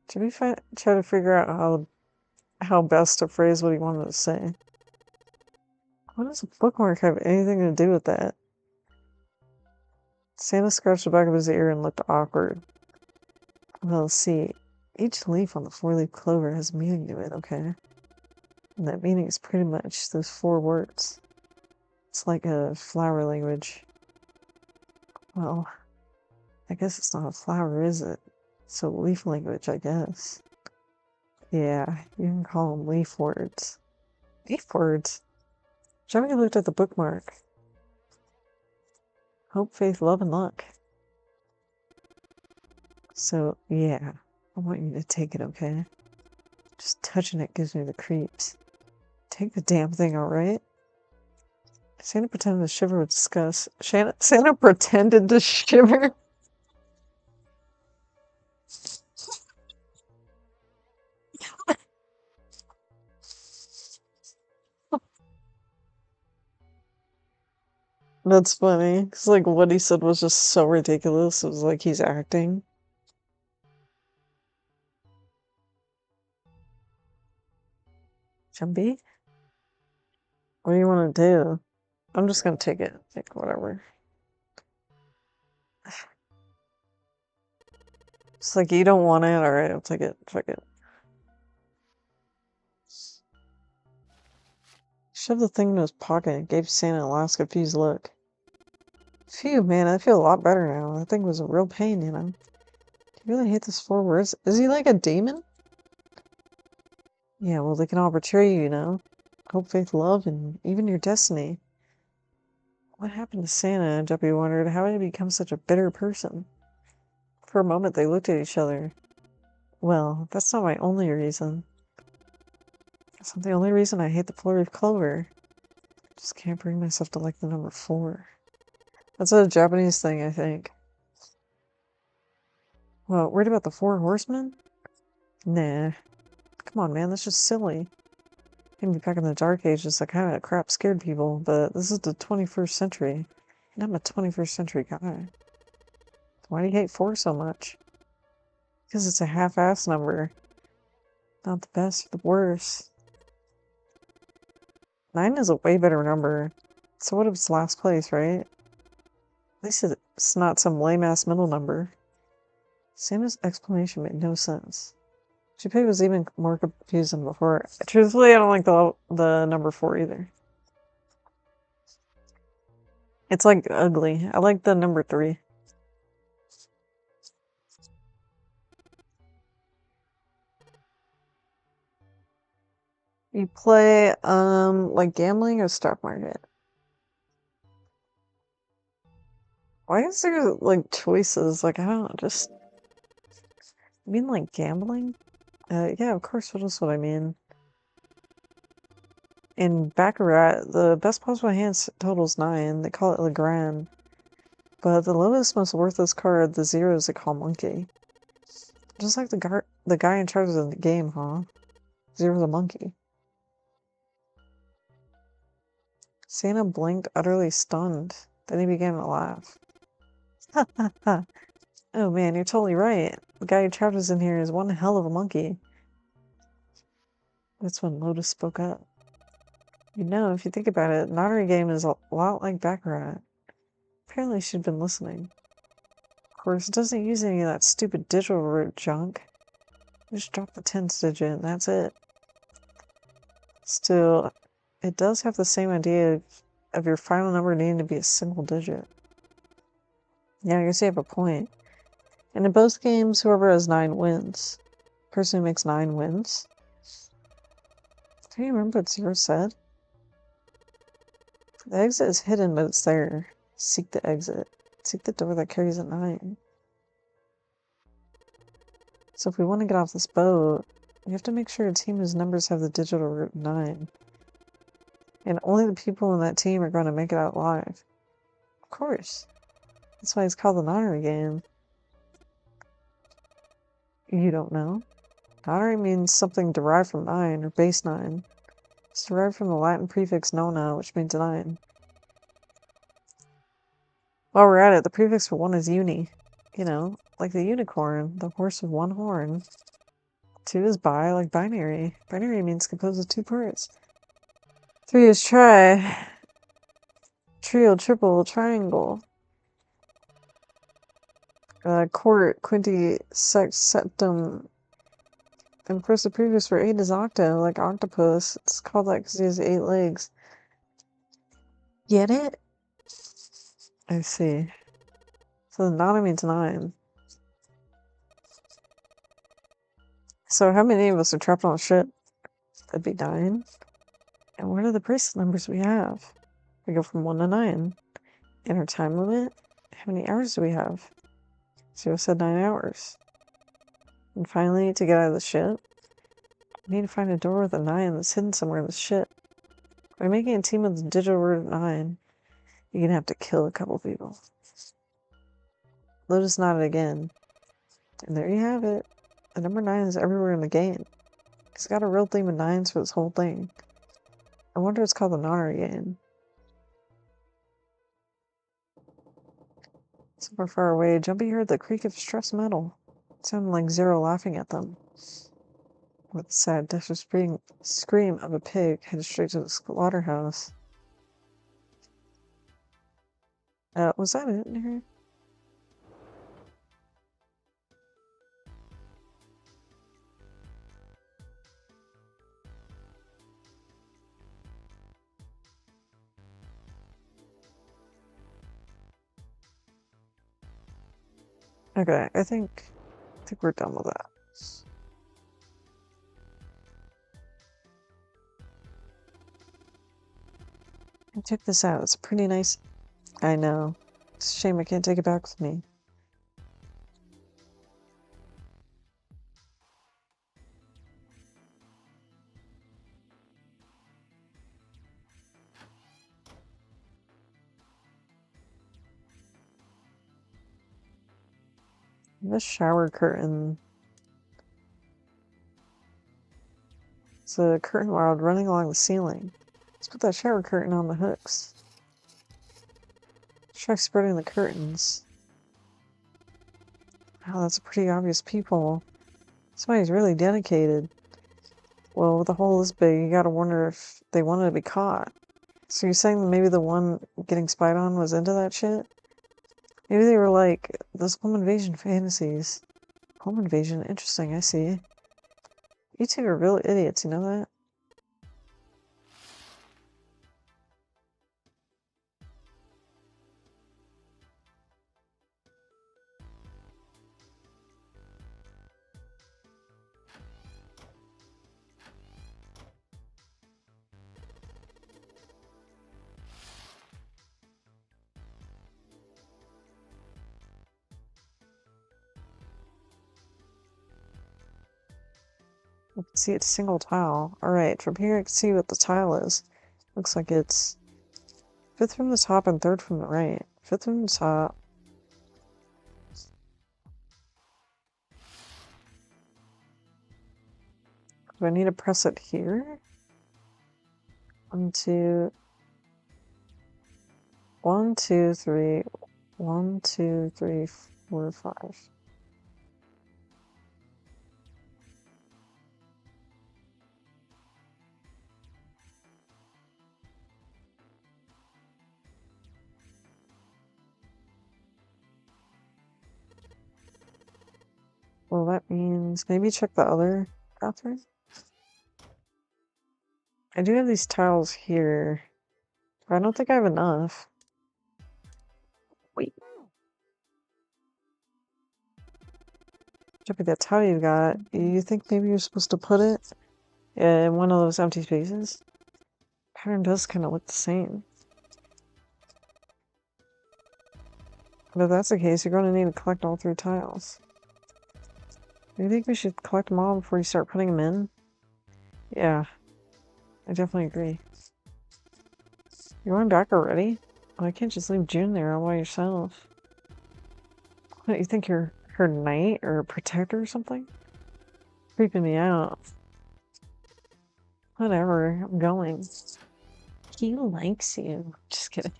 should we try to figure out how best to phrase what he wanted to say? What does a bookmark have anything to do with that? Santa scratched the back of his ear and looked awkward. Well, see, each leaf on the 4-leaf clover has meaning to it, okay? And that meaning is pretty much those 4 words. It's like a flower language. Well, I guess it's not a flower, is it? So leaf language, I guess. Yeah, you can call them leaf words. Leaf words? Johnny looked at the bookmark. Hope, faith, love, and luck. So, yeah, I want you to take it, okay? Just touching it gives me the creeps. Take the damn thing, alright? Santa pretended to shiver with disgust. Santa pretended to shiver? That's funny. Because, like, what he said was just so ridiculous. It was like he's acting. Chumby? What do you want to do? I'm just gonna take it. Like, whatever. It's like, you don't want it? Alright, I'll take it. Fuck it. Shoved the thing in his pocket and gave Santa a last confused look. Phew, man, I feel a lot better now. That thing was a real pain, you know? Do you really hate those 4 words? Is he like a demon? Yeah, well, they can all betray you, you know? Hope, faith, love, and even your destiny. What happened to Santa? Juppy wondered. How did he become such a bitter person? For a moment, they looked at each other. Well, that's not my only reason. That's not the only reason I hate the 4-leaf clover. I just can't bring myself to like the number 4. That's a Japanese thing, I think. Well, worried about the 4 horsemen? Nah. Come on, man, that's just silly. Maybe back in the Dark Ages, that kind of crap scared people, but this is the 21st century, and I'm a 21st century guy. Why do you hate 4 so much? Because it's a half-ass number. Not the best or the worst. 9 is a way better number. So what if it's last place, right? At least it's not some lame-ass middle number. Santa's explanation made no sense. Junpei was even more confused than before. Truthfully, I don't like the number 4 either. It's like ugly. I like the number 3. You play like gambling or stock market? Why is there like choices? Like, I don't know, just you mean like gambling? Yeah, of course, what else would I mean? In Baccarat, the best possible hand totals 9. They call it Le Grand. But the lowest, most worthless card, the zeros, they call Monkey. Just like the guy in charge of the game, huh? Zero's a monkey. Santa blinked, utterly stunned. Then he began to laugh. Ha ha ha. Oh man, you're totally right. The guy who trapped us in here is one hell of a monkey. That's when Lotus spoke up. You know, if you think about it, Notary game is a lot like Baccarat. Apparently she'd been listening. Of course, it doesn't use any of that stupid digital root junk. You just drop the 10s digit and that's it. Still, it does have the same idea of your final number needing to be a single digit. Yeah, I guess you have a point. And in both games, whoever has 9 wins. The person who makes 9 wins. Do you remember what Zero said? The exit is hidden, but it's there. Seek the exit. Seek the door that carries a 9. So if we want to get off this boat, we have to make sure a team whose numbers have the digital root 9. And only the people in that team are going to make it out alive. Of course. That's why it's called the nonary game. You don't know? Nonary means something derived from 9, or base 9. It's derived from the Latin prefix nona, which means 9. While we're at it, the prefix for 1 is uni. You know, like the unicorn, the horse with 1 horn. 2 is bi, like binary. Binary means composed of 2 parts. 3 is tri. Trio, triple, triangle. Quart, quinty, sex, septum. And of course the prefix for 8 is octa, like octopus. It's called that because he has 8 legs. Get it? I see. So nana means 9. So how many of us are trapped on a ship? That'd be 9. And what are the bracelet numbers we have? We go from 1 to 9. And our time limit? How many hours do we have? 0 said 9 hours. And finally, to get out of the ship, we need to find a door with a 9 that's hidden somewhere in the ship. By making a team with the digital word 9, you're gonna have to kill a couple people. Lotus nodded again. And there you have it. The number 9 is everywhere in the game. It's got a real theme of 9s for this whole thing. I wonder it's called the nonary game. Somewhere far away, Jumpy heard the creak of stressed metal. It sounded like Zero laughing at them. With a sad, desperate scream of a pig headed straight to the slaughterhouse. Was that it in here? Okay, I think we're done with that. And check this out. It's pretty nice. I know. It's a shame I can't take it back with me. This shower curtain. It's a curtain rod running along the ceiling. Let's put that shower curtain on the hooks. Try spreading the curtains. Wow, that's a pretty obvious peephole. Somebody's really dedicated. Well, with a hole this big, you gotta wonder if they wanted to be caught. So you're saying that maybe the one getting spied on was into that shit? Maybe they were like, those home invasion fantasies. Home invasion? Interesting, I see. You two are real idiots, you know that? You can see it's single tile. Alright, from here I can see what the tile is. Looks like it's 5th from the top and 3rd from the right. 5th from the top. Do I need to press it here? 1, 2... 1, 2, 3... 1, 2, 3, 4, 5. Well, that means maybe check the other bathroom? I do have these tiles here, but I don't think I have enough. Wait. Jumpy, that tile you got, you think maybe you're supposed to put it in one of those empty spaces? Pattern does kind of look the same. But if that's the case, you're going to need to collect all 3 tiles. Do you think we should collect them all before you start putting them in? Yeah, I definitely agree. You going back already? Why can't you just leave June there all by yourself? What, you think you're her knight or protector or something? Creeping me out. Whatever, I'm going. He likes you. Just kidding.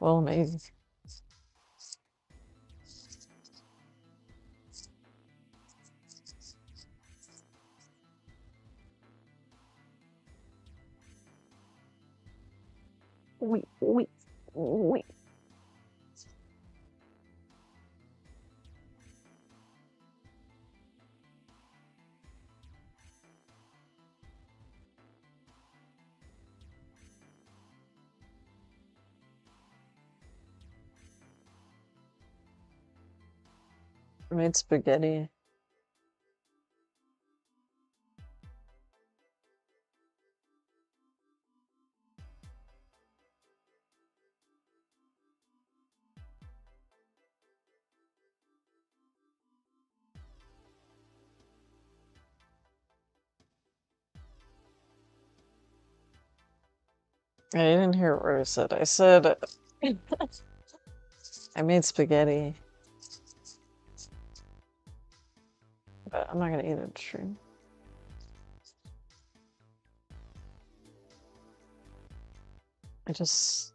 Well, maybe. Wait. I made spaghetti. I didn't hear what I said. I said I made spaghetti. But I'm not gonna eat it stream. I just...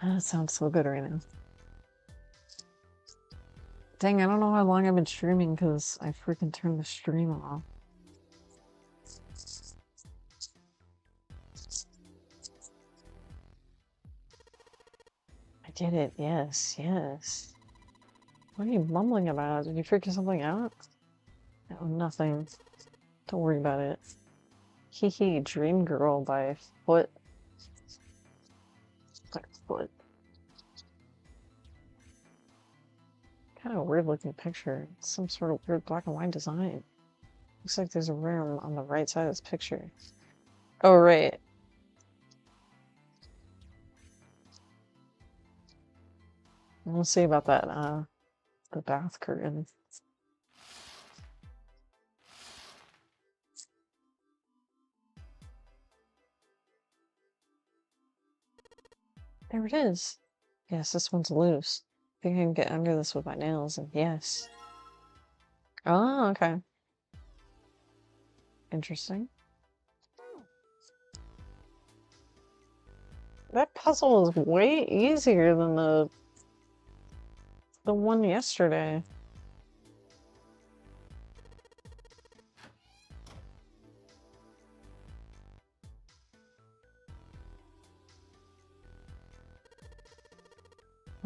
That sounds so good right now. Dang, I don't know how long I've been streaming because I freaking turned the stream off. I did it, yes. What are you mumbling about? Did you figure something out? No, nothing. Don't worry about it. Hee Dream Girl by Foot. Foot. Kind of a weird looking picture. It's some sort of weird black and white design. Looks like there's a room on the right side of this picture. Oh, right. We'll see about that, the bath curtain. There it is. Yes, this one's loose. I think I can get under this with my nails, and yes. Oh, okay. Interesting. That puzzle is way easier than the one yesterday.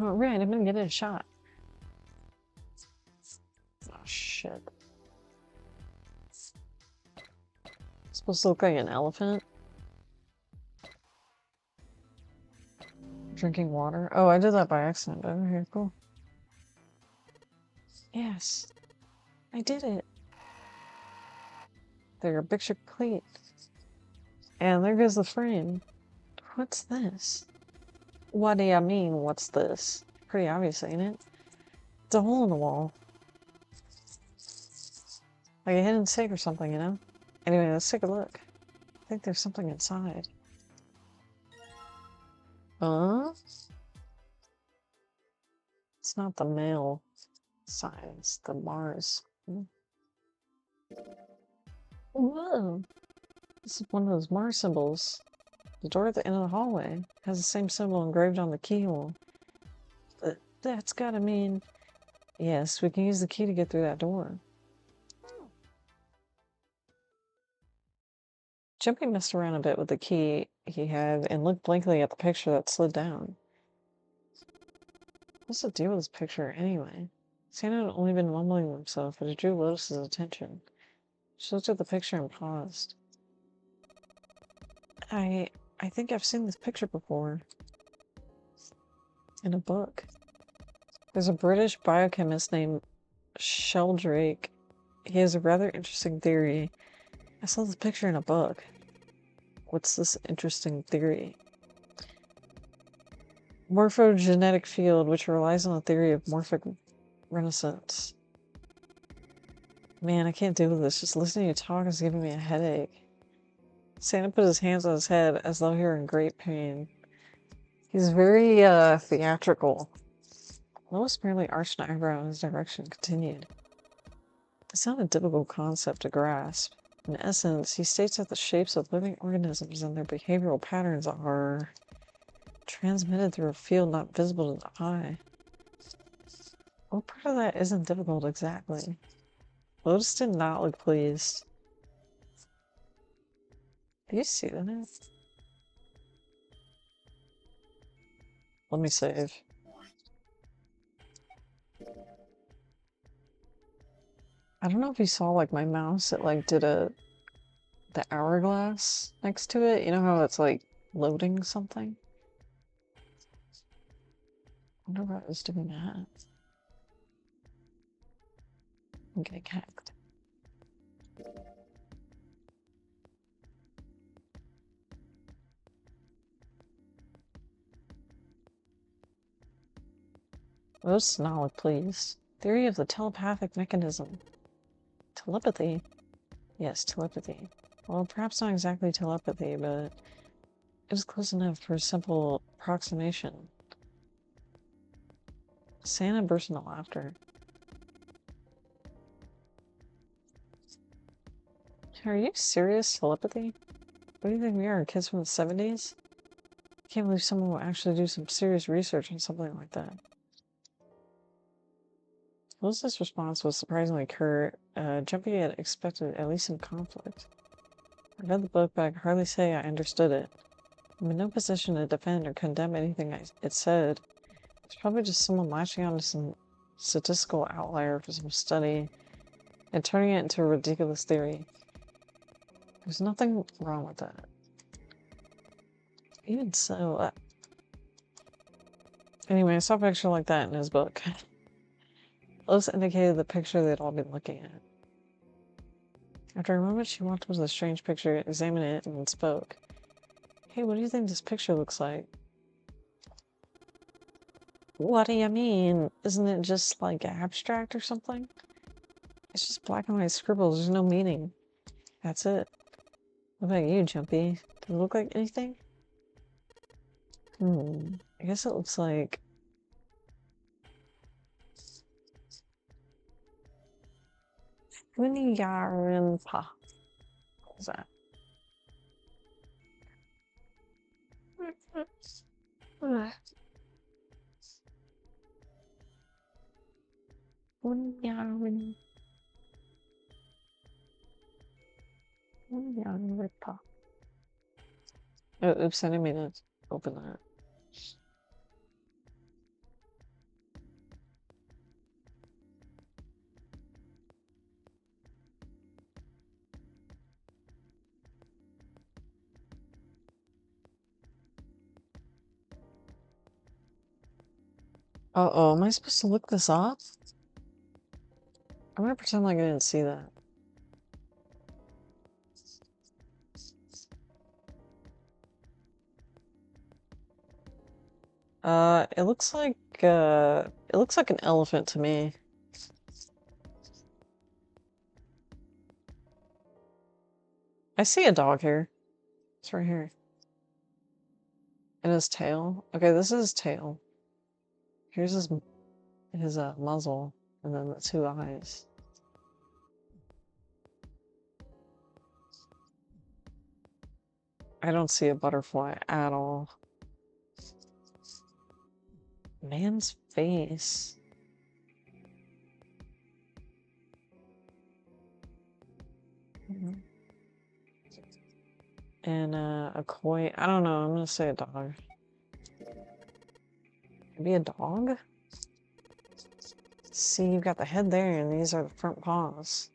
Oh, right, I'm gonna get a shot. Oh, shit. It's supposed to look like an elephant. Drinking water. Oh, I did that by accident. Okay, cool. Yes. I did it. There, your picture complete. And there goes the frame. What's this? What do you mean, what's this? Pretty obvious, ain't it? It's a hole in the wall. Like a hidden safe or something, you know? Anyway, let's take a look. I think there's something inside. It's not the male sign, it's the Mars. Whoa! This is one of those Mars symbols. The door at the end of the hallway has the same symbol engraved on the keyhole. That's gotta mean... Yes, we can use the key to get through that door. Jumpy messed around a bit with the key he had and looked blankly at the picture that slid down. What's the deal with this picture, anyway? Santa had only been mumbling to himself, but it drew Lotus's attention. She looked at the picture and paused. I think I've seen this picture before. In a book. There's a British biochemist named Sheldrake. He has a rather interesting theory. I saw this picture in a book. What's this interesting theory? Morphogenetic field, which relies on the theory of morphic renaissance. Man, I can't deal with this. Just listening to you talk is giving me a headache. Santa put his hands on his head as though he were in great pain. He's very theatrical. Lois merely arched an eyebrow in his direction and continued. It's not a difficult concept to grasp. In essence, he states that the shapes of living organisms and their behavioral patterns are transmitted through a field not visible to the eye. What part of that isn't difficult exactly? Lotus did not look pleased. Do you see that? Let me save. I don't know if you saw like my mouse, it like did the hourglass next to it. You know how it's like loading something? I wonder why I was doing that. I'm getting hacked. Most not pleased. Theory of the telepathic mechanism. Telepathy? Yes, telepathy. Well, perhaps not exactly telepathy, but it is close enough for a simple approximation. Santa burst into laughter. Are you serious? Telepathy? What do you think we are, kids from the 70s? I can't believe someone will actually do some serious research on something like that. Melissa's response was surprisingly curt. Jumpy had expected at least some conflict. I read the book, but I could hardly say I understood it. I'm in no position to defend or condemn anything it said. It's probably just someone latching onto some statistical outlier for some study and turning it into a ridiculous theory. There's nothing wrong with that. Even so, anyway, I saw a picture like that in his book. Lois indicated the picture they'd all been looking at. After a moment, she walked up to the strange picture, examined it, and then spoke. Hey, what do you think this picture looks like? What do you mean? Isn't it just like abstract or something? It's just black and white scribbles, there's no meaning. That's it. What about you, Jumpy? Does it look like anything? I guess it looks like... Khrenoneno. What was that? Oh, oops, I didn't mean to open that. Uh-oh, am I supposed to look this up? I'm gonna pretend like I didn't see that. It looks like an elephant to me. I see a dog here. It's right here. And his tail. Okay, this is his tail. Here's his muzzle, and then the two eyes. I don't see a butterfly at all. Man's face. And a koi. I don't know. I'm gonna say a dog. Maybe a dog? See, you've got the head there, and these are the front paws.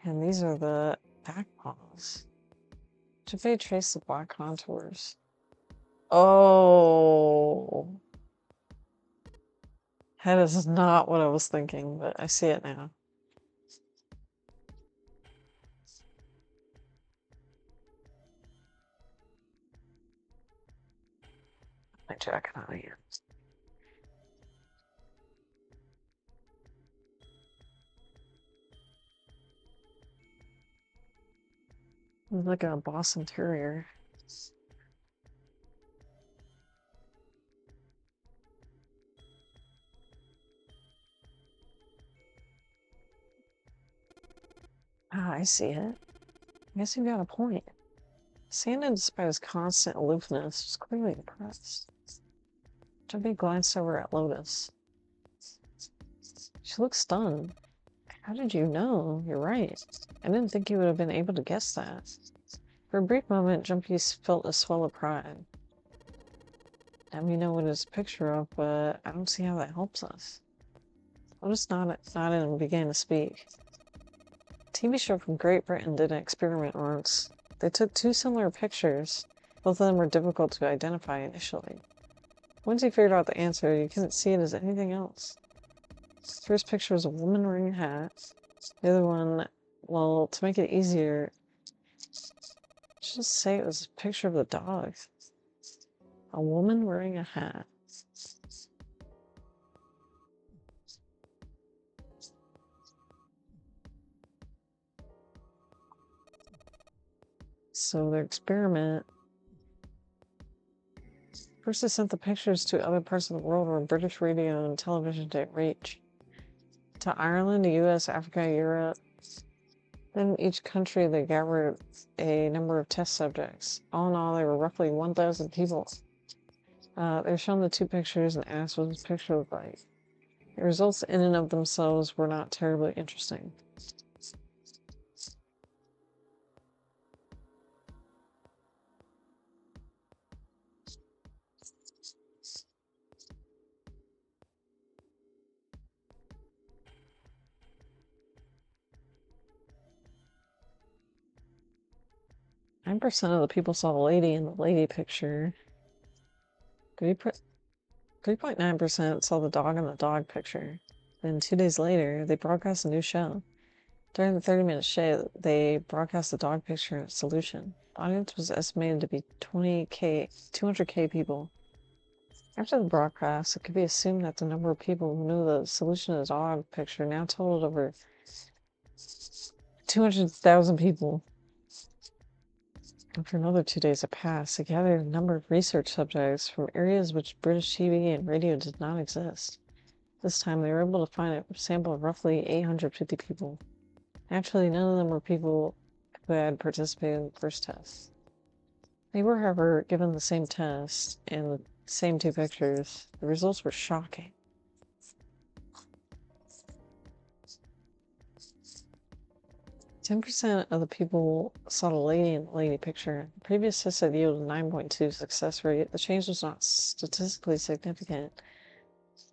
And these are the back paws. Should they trace the black contours? Oh. That is not what I was thinking, but I see it now. My jacket on again. He's like a Boston Terrier. Ah, I see it. I guess you got a point. Santa, despite his constant aloofness, was clearly impressed. Jumpy glanced over at Lotus. She looked stunned. How did you know? You're right. I didn't think you would have been able to guess that. For a brief moment, Jumpy felt a swell of pride. Now we know what it's a picture of, but I don't see how that helps us. Lotus nodded and began to speak. A TV show from Great Britain did an experiment once. They took two similar pictures. Both of them were difficult to identify initially. Once you figured out the answer, you couldn't see it as anything else. The first picture was a woman wearing a hat. The other one, well, to make it easier, just say it was a picture of the dog. A woman wearing a hat. So their experiment. First, they sent the pictures to other parts of the world where British radio and television didn't reach. To Ireland, the US, Africa, Europe. Then each country they gathered a number of test subjects. All in all, there were roughly 1,000 people. They were shown the two pictures and asked what this picture looked like. The results in and of themselves were not terribly interesting. 9% of the people saw the lady in the lady picture. 3.9% saw the dog in the dog picture. Then 2 days later, they broadcast a new show. During the 30-minute show, they broadcast the dog picture and its solution. The audience was estimated to be 200K people. After the broadcast, it could be assumed that the number of people who knew the solution to the dog picture now totaled over 200,000 people. After another 2 days had passed, they gathered a number of research subjects from areas which British TV and radio did not exist. This time, they were able to find a sample of roughly 850 people. Naturally, none of them were people who had participated in the first test. They were, however, given the same test and the same two pictures. The results were shocking. 10% of the people saw the lady in the lady picture. The previous test had yielded a 9.2 success rate. The change was not statistically significant.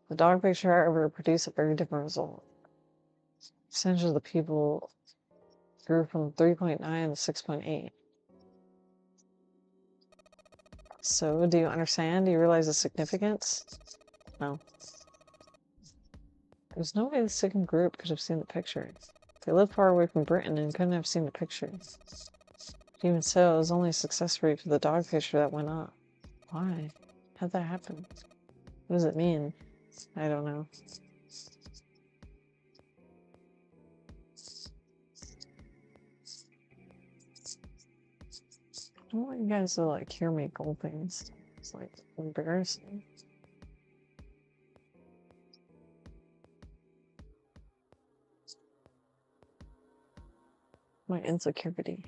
The dog picture, however, produced a very different result. The percentage of the people grew from 3.9 to 6.8. So, do you understand? Do you realize the significance? No. There's no way the second group could have seen the picture. They lived far away from Britain and couldn't have seen the pictures. Even so, it was only a success rate for the dog picture that went up. Why? How'd that happen? What does it mean? I don't know. I don't want you guys to like hear me gold things. It's like embarrassing. My insecurity.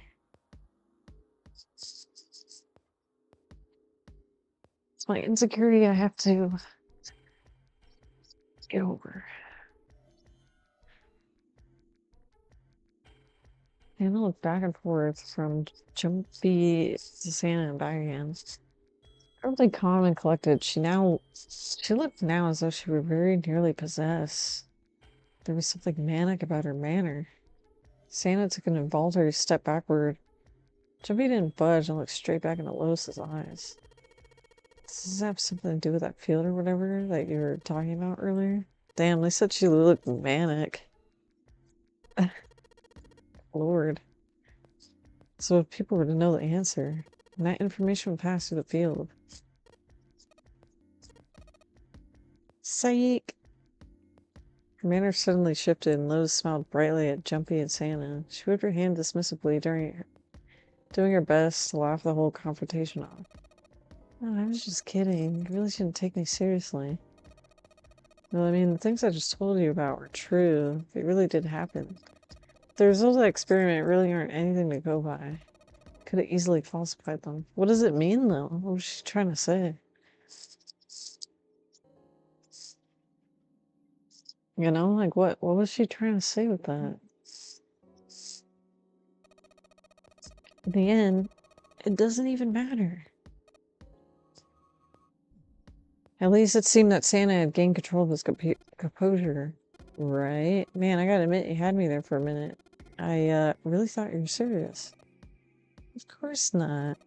It's my insecurity I have to get over. And I look back and forth from Jumpy to Santa and back again. Really calm and collected, she looked now as though she were very nearly possessed. There was something manic about her manner. Santa took an involuntary step backward. Jumpy didn't budge and looked straight back into Lotus's eyes. Does this have something to do with that field or whatever that you were talking about earlier? Damn, they said she looked manic. Lord. So if people were to know the answer, then that information would pass through the field. Psych! Her manner suddenly shifted and Lotus smiled brightly at Jumpy and Santa. She waved her hand dismissively doing her best to laugh the whole confrontation off. Oh, I was just kidding. You really shouldn't take me seriously. Well, I mean, the things I just told you about were true. They really did happen. The results of that experiment really aren't anything to go by. Could have easily falsified them. What does it mean, though? What was she trying to say? You know, like what was she trying to say with that? In the end, it doesn't even matter. At least it seemed that Santa had gained control of his composure. Right? Man, I gotta admit, you had me there for a minute. I really thought you were serious. Of course not.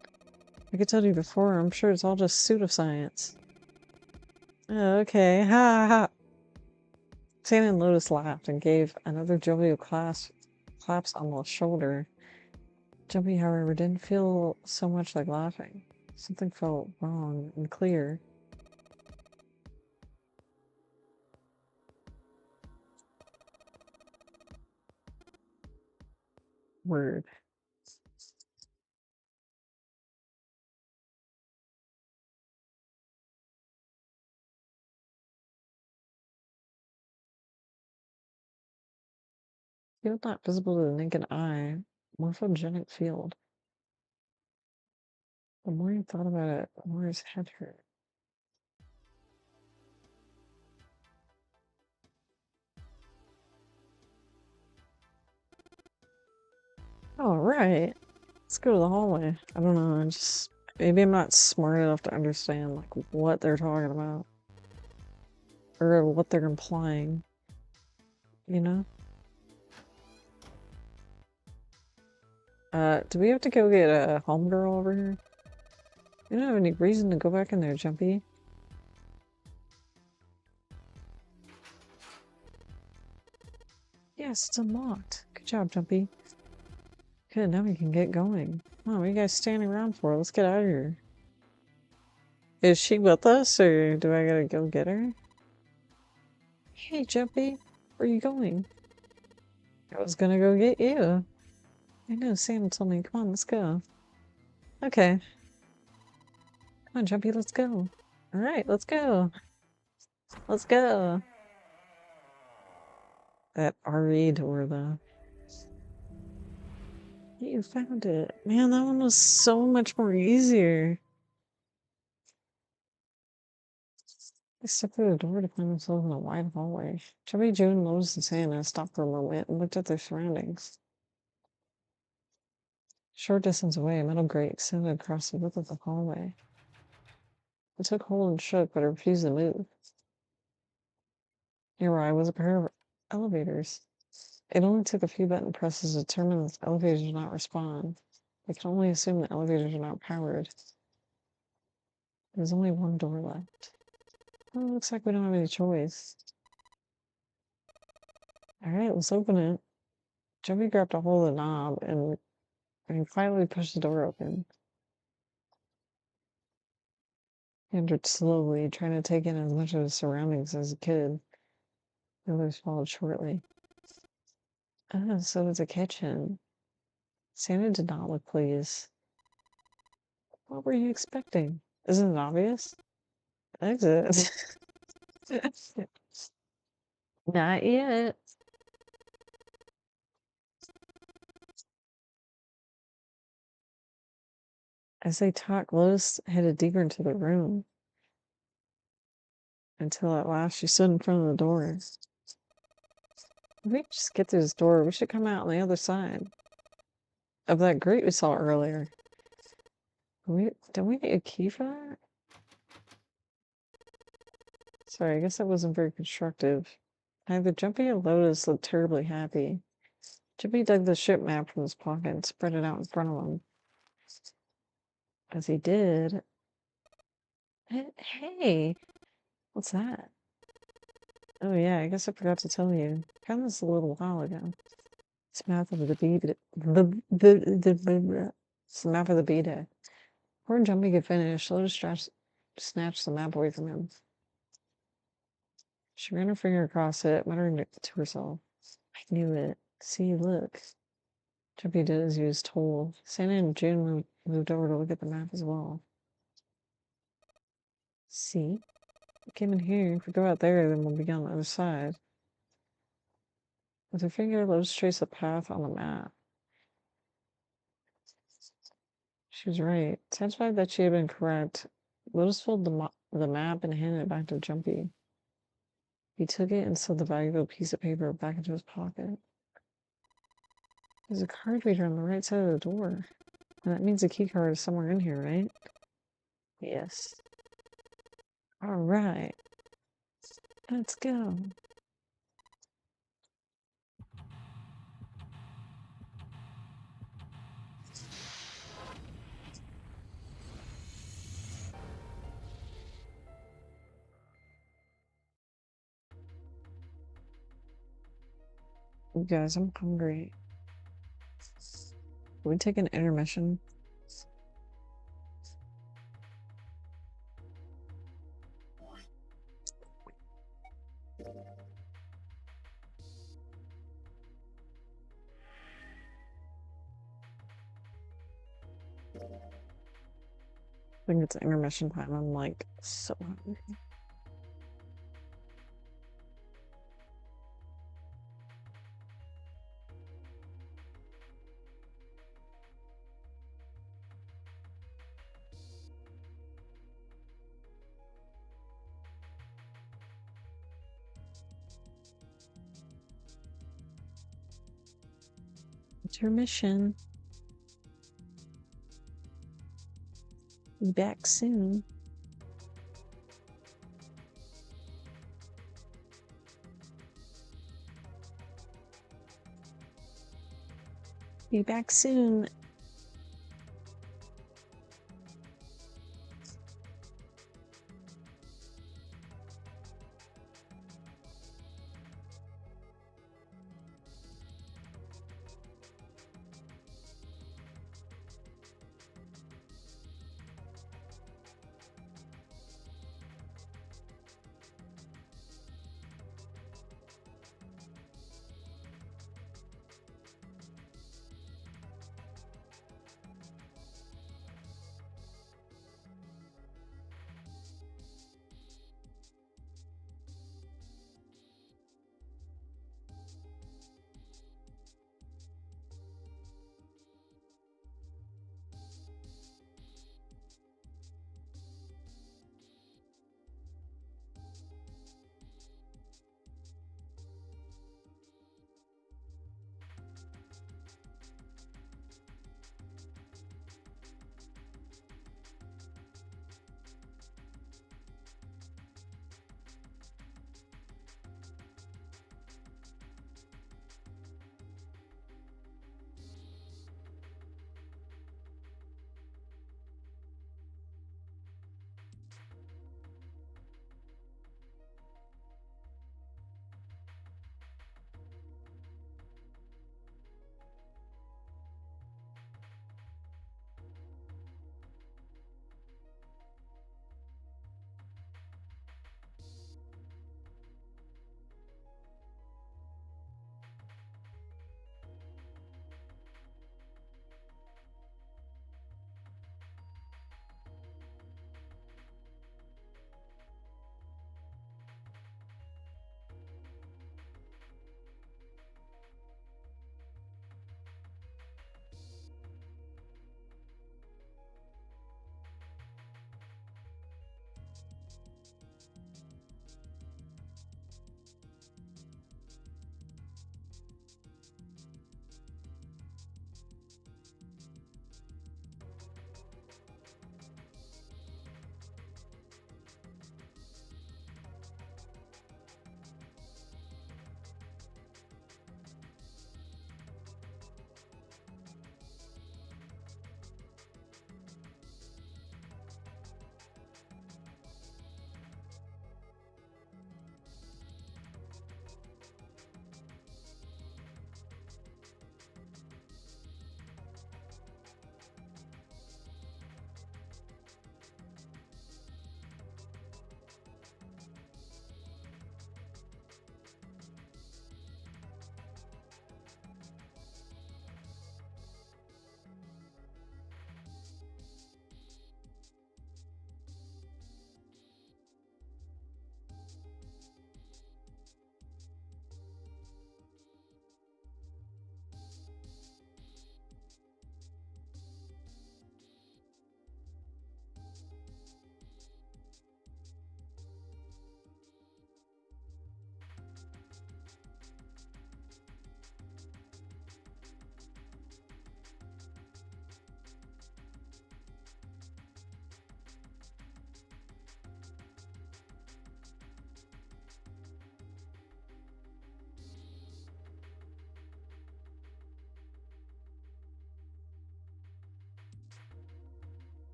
Like I told you before, I'm sure it's all just pseudoscience. Oh, okay, ha ha ha. Santa and Lotus laughed and gave another jovial claps on the shoulder. Jumpy, however, didn't feel so much like laughing. Something felt wrong and clear. Word. Field not visible to the naked eye. Morphogenic field. The more he thought about it, the more his head hurt. All right, let's go to the hallway. I don't know. Maybe I'm not smart enough to understand like what they're talking about or what they're implying. You know? Do we have to go get a homegirl over here? You don't have any reason to go back in there, Jumpy. Yes, it's unlocked. Good job, Jumpy. Good, now we can get going. Oh, what are you guys standing around for? Let's get out of here. Is she with us, or do I gotta go get her? Hey, Jumpy, where are you going? I was gonna go get you. I know, Sam told me. Come on, let's go. Okay. Come on, Jumpy, let's go. Alright, let's go. Let's go. That RE door, though. You found it. Man, that one was so much more easier. They stepped through the door to find themselves in a wide hallway. Chubby, June, Lotus, and Santa stopped for a moment and looked at their surroundings. Short distance away, a metal grate extended across the width of the hallway. It took hold and shook, but it refused to move. Nearby was a pair of elevators. It only took a few button presses to determine that the elevators did not respond. They could only assume the elevators are not powered. There's only one door left. Well, it looks like we don't have any choice. Alright, let's open it. Joey grabbed a hold of the knob and quietly pushed the door open. He entered slowly, trying to take in as much of his surroundings as he could. The others followed shortly. Oh, so it's a kitchen. Santa did not look pleased. What were you expecting? Isn't it obvious? Exit. Not yet. As they talked, Lois headed deeper into the room until at last she stood in front of the door. If we just get through this door, we should come out on the other side of that grate we saw earlier. Don't we need a key for that? Sorry, I guess that wasn't very constructive. Neither Jumpy or Lotus looked terribly happy. Jumpy dug the ship map from his pocket and spread it out in front of him. As he did... Hey! What's that? Oh yeah, I guess I forgot to tell you. I found this a little while ago. It's the map of the beta. It's the map of the beta. Before Jumpy could finish, Lotus snatched the map away from him. She ran her finger across it, muttering to herself. I knew it. See, look. Jumpy did as he was told. Santa and June moved over to look at the map as well. See? We came in here. If we go out there, then we'll be on the other side. With her finger, let us trace a path on the map. She was right. Satisfied that she had been correct, Lotus folded the map and handed it back to Jumpy. He took it and slid the valuable piece of paper back into his pocket. There's a card reader on the right side of the door. And that means the key card is somewhere in here, right? Yes. Alright. Let's go. You guys, I'm hungry. Can we take an intermission? I think it's intermission time. I'm like so hungry. Intermission. Be back soon. Be back soon.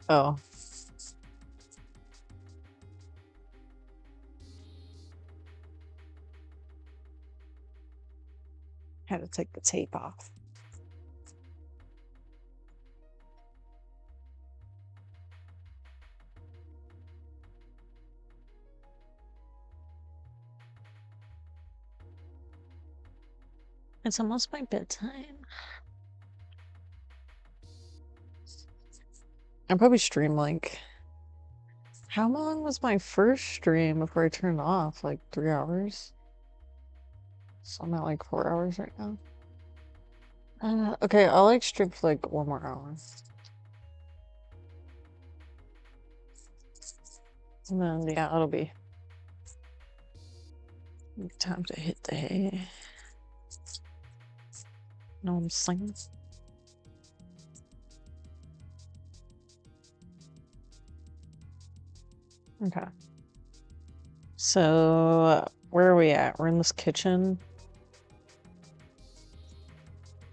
Oh. Had to take the tape off. It's almost my bedtime. I'll probably stream like... How long was my first stream before I turned off? Like 3 hours? So I'm at like 4 hours right now. Okay, I'll like stream for like 1 more hour. And then, yeah, it'll be time to hit the hay. Know what I'm saying? Okay. So, where are we at? We're in this kitchen.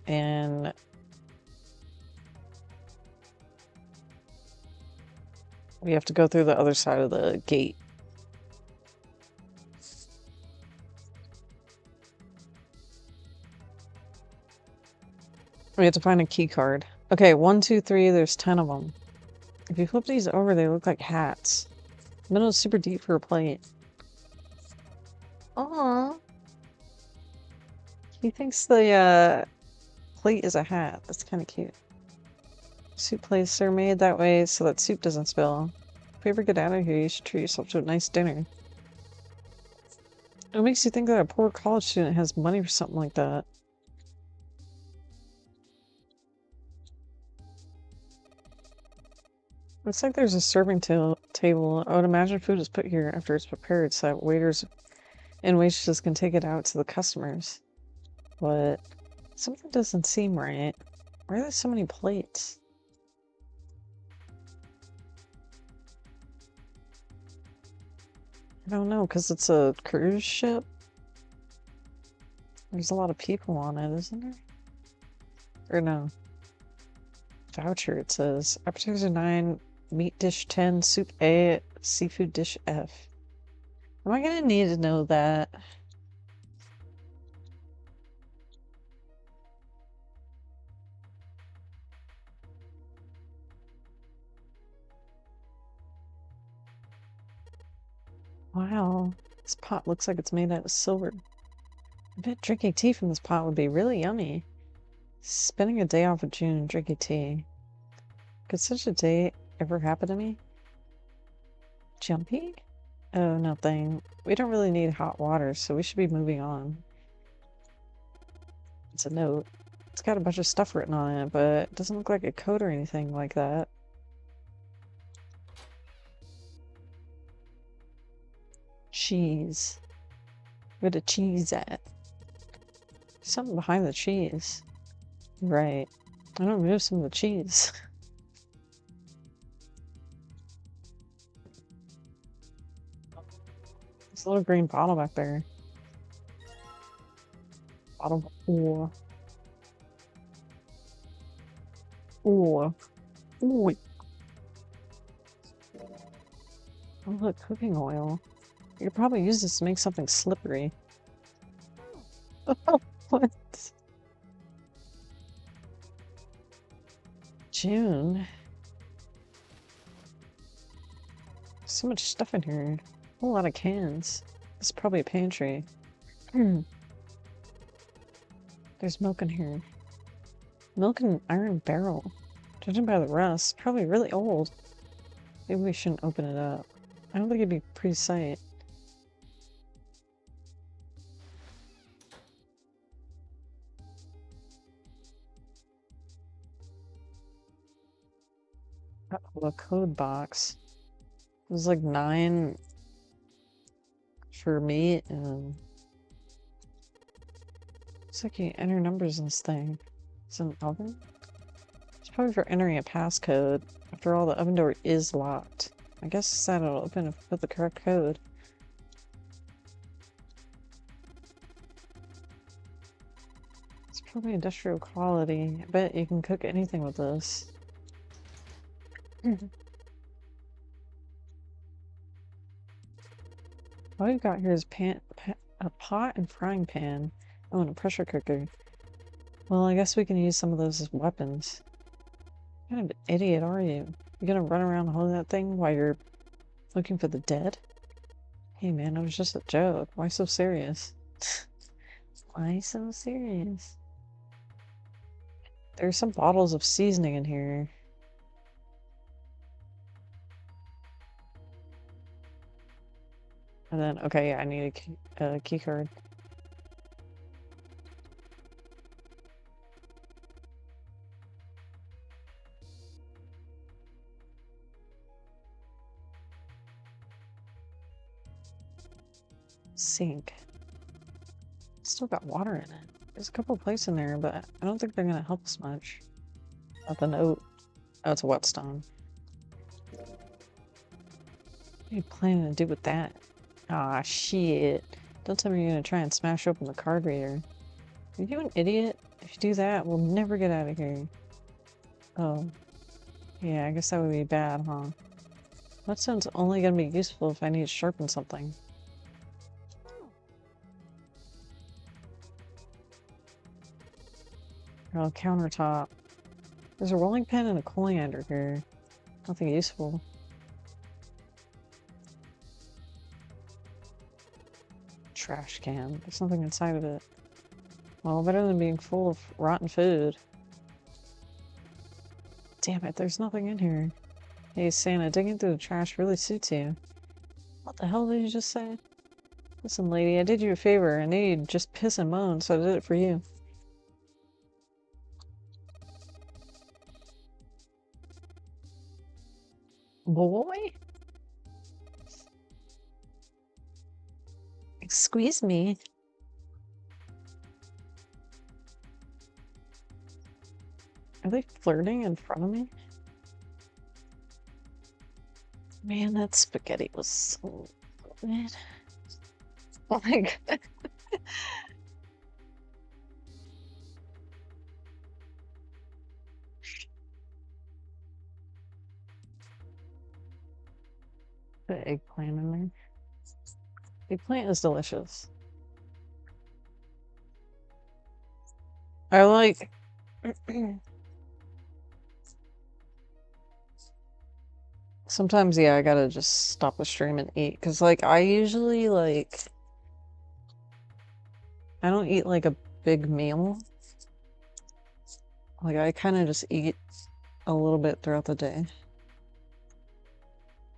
And we have to go through the other side of the gate. We have to find a key card. Okay, 1, 2, 3, there's 10 of them. If you flip these over, they look like hats. The middle is super deep for a plate. Aww. He thinks the plate is a hat. That's kind of cute. Soup plates are made that way so that soup doesn't spill. If you ever get out of here, you should treat yourself to a nice dinner. What makes you think that a poor college student has money for something like that? Looks like there's a serving table. I would imagine food is put here after it's prepared so that waiters and waitresses can take it out to the customers. But something doesn't seem right. Why are there so many plates? I don't know, because it's a cruise ship? There's a lot of people on it, isn't there? Or no. Voucher, it says. Appetizer 9, meat dish 10, soup A, seafood dish F. Am I gonna need to know that? Wow, this pot looks like it's made out of silver. I bet drinking tea from this pot would be really yummy. Spending a day off of June drinking tea. Could such a day ever happen to me? Jumpy? Oh, nothing. We don't really need hot water, so we should be moving on. It's a note. It's got a bunch of stuff written on it, but it doesn't look like a code or anything like that. Cheese. Where the cheese at? Something behind the cheese. Right. I don't remove some of the cheese. This little green bottle back there. Bottle. Ooh. Ooh. Ooh. Oh, look, cooking oil. You could probably use this to make something slippery. What? June? So much stuff in here. A whole lot of cans. This is probably a pantry. There's milk in here. Milk in an iron barrel. Judging by the rust, probably really old. Maybe we shouldn't open it up. I don't think it'd be a pretty sight. Uh-oh, a code box. It was like 9 for meat and... Looks like you enter numbers in this thing. Is it an oven? It's probably for entering a passcode. After all, the oven door is locked. I guess that it'll open if you put the correct code. It's probably industrial quality. I bet you can cook anything with this. All we've got here is a pot and frying pan. Oh, and a pressure cooker. Well, I guess we can use some of those as weapons. What kind of an idiot are you? You gonna run around holding that thing while you're looking for the dead? Hey man, it was just a joke. Why so serious? Why so serious? There's some bottles of seasoning in here. And then, okay, yeah, I need a key card. Sink. Still got water in it. There's a couple plates in there, but I don't think they're gonna help us much. Not the note. Oh, it's a whetstone. What are you planning to do with that? Ah, shit. Don't tell me you're gonna try and smash open the card reader. Are you an idiot? If you do that, we'll never get out of here. Oh. Yeah, I guess that would be bad, huh? Whetstone's only gonna be useful if I need to sharpen something. Oh, countertop. There's a rolling pin and a coriander here. Nothing useful. Trash can. There's nothing inside of it. Well, better than being full of rotten food. Damn it, there's nothing in here. Hey, Santa, digging through the trash really suits you. What the hell did you just say? Listen, lady, I did you a favor. I knew you'd just piss and moan, so I did it for you. Boy? Excuse me. Are they flirting in front of me? Man, that spaghetti was so good. Oh my god. The eggplant in there. Eggplant is delicious. I like... Sometimes, yeah, I gotta just stop the stream and eat. Because, like, I usually, like... I don't eat, like, a big meal. Like, I kind of just eat a little bit throughout the day.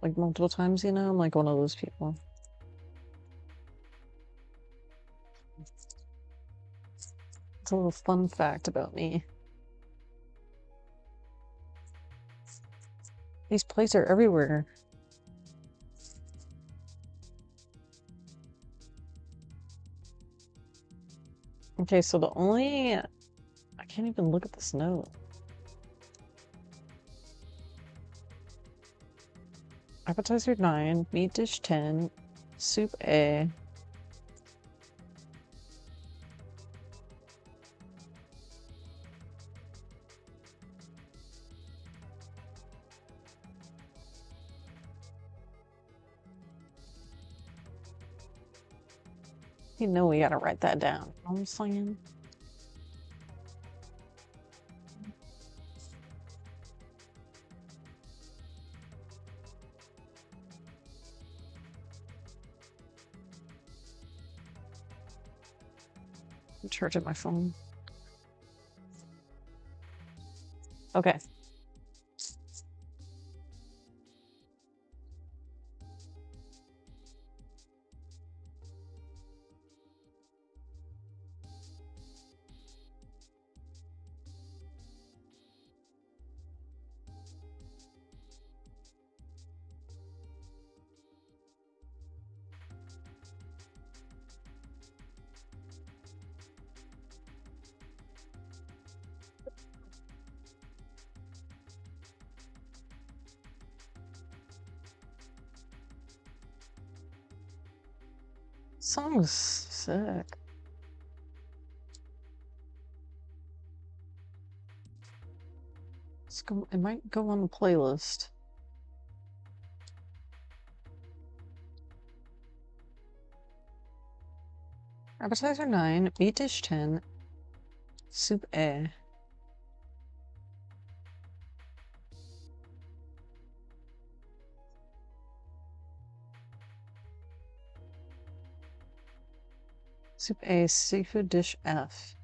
Like, multiple times, you know? I'm like one of those people. It's a little fun fact about me. These plates are everywhere. Okay, so the only... I can't even look at this note. Appetizer 9, meat dish 10, soup A. You know we gotta write that down. You know what I'm saying? I'm charging my phone. Okay. Song's sick. Let's go. It might go on the playlist. Appetizer 9, meat dish 10, soup A. Soup A, seafood dish F.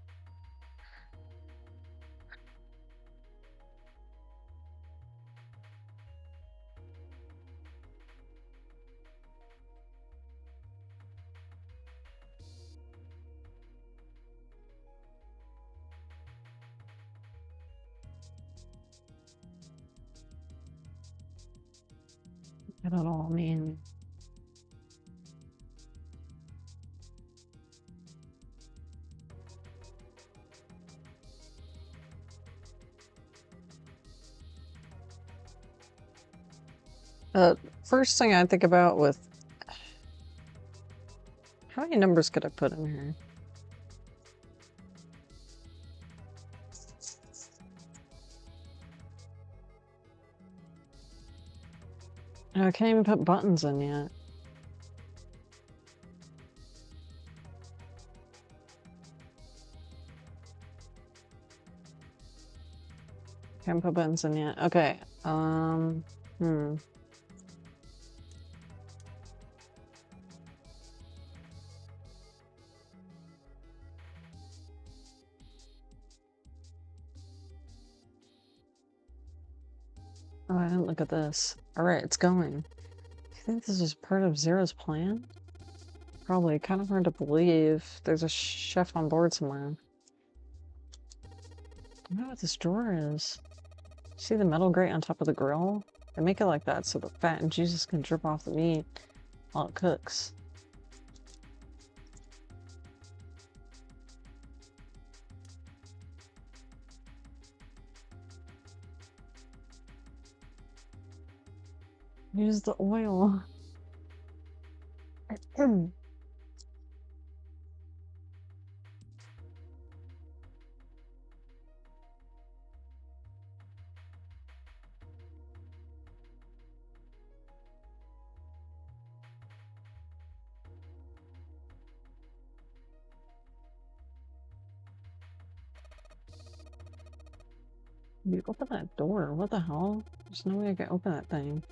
I don't know, I mean... first thing I think about with... How many numbers could I put in here? I can't even put buttons in yet. Can't put buttons in yet. Okay. Hmm. Oh, I didn't look at this. Alright, it's going. Do you think this is part of Zero's plan? Probably. Kind of hard to believe. There's a chef on board somewhere. I don't know what this drawer is. See the metal grate on top of the grill? They make it like that so the fat and juices can drip off the meat while it cooks. Use the oil. You open that door. What the hell? There's no way I can open that thing.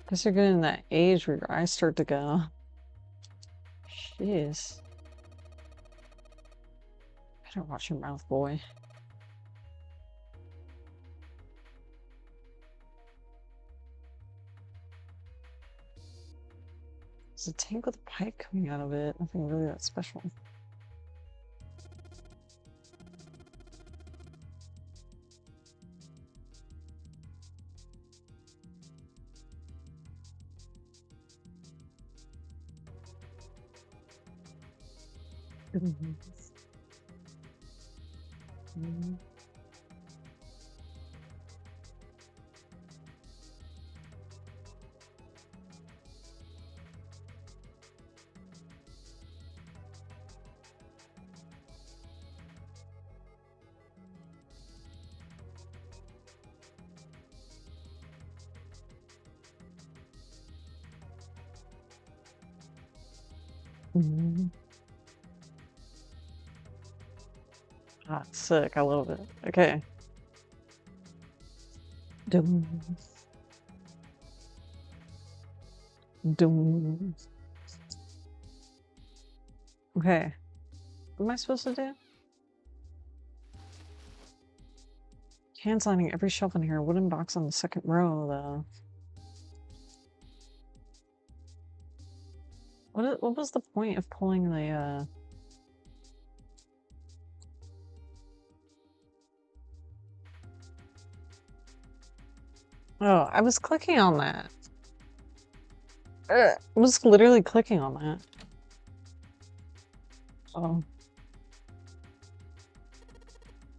Guess you're getting that age where your eyes start to go. Jeez. Better watch your mouth, boy. There's a tank with a pipe coming out of it. Nothing really that special. Ah, sick. I love it. Okay. Dum. Dum. Okay. What am I supposed to do? Hands lining every shelf in here. Wooden box on the second row, though. What was the point of pulling the, Oh, I was clicking on that. I was literally clicking on that. Oh.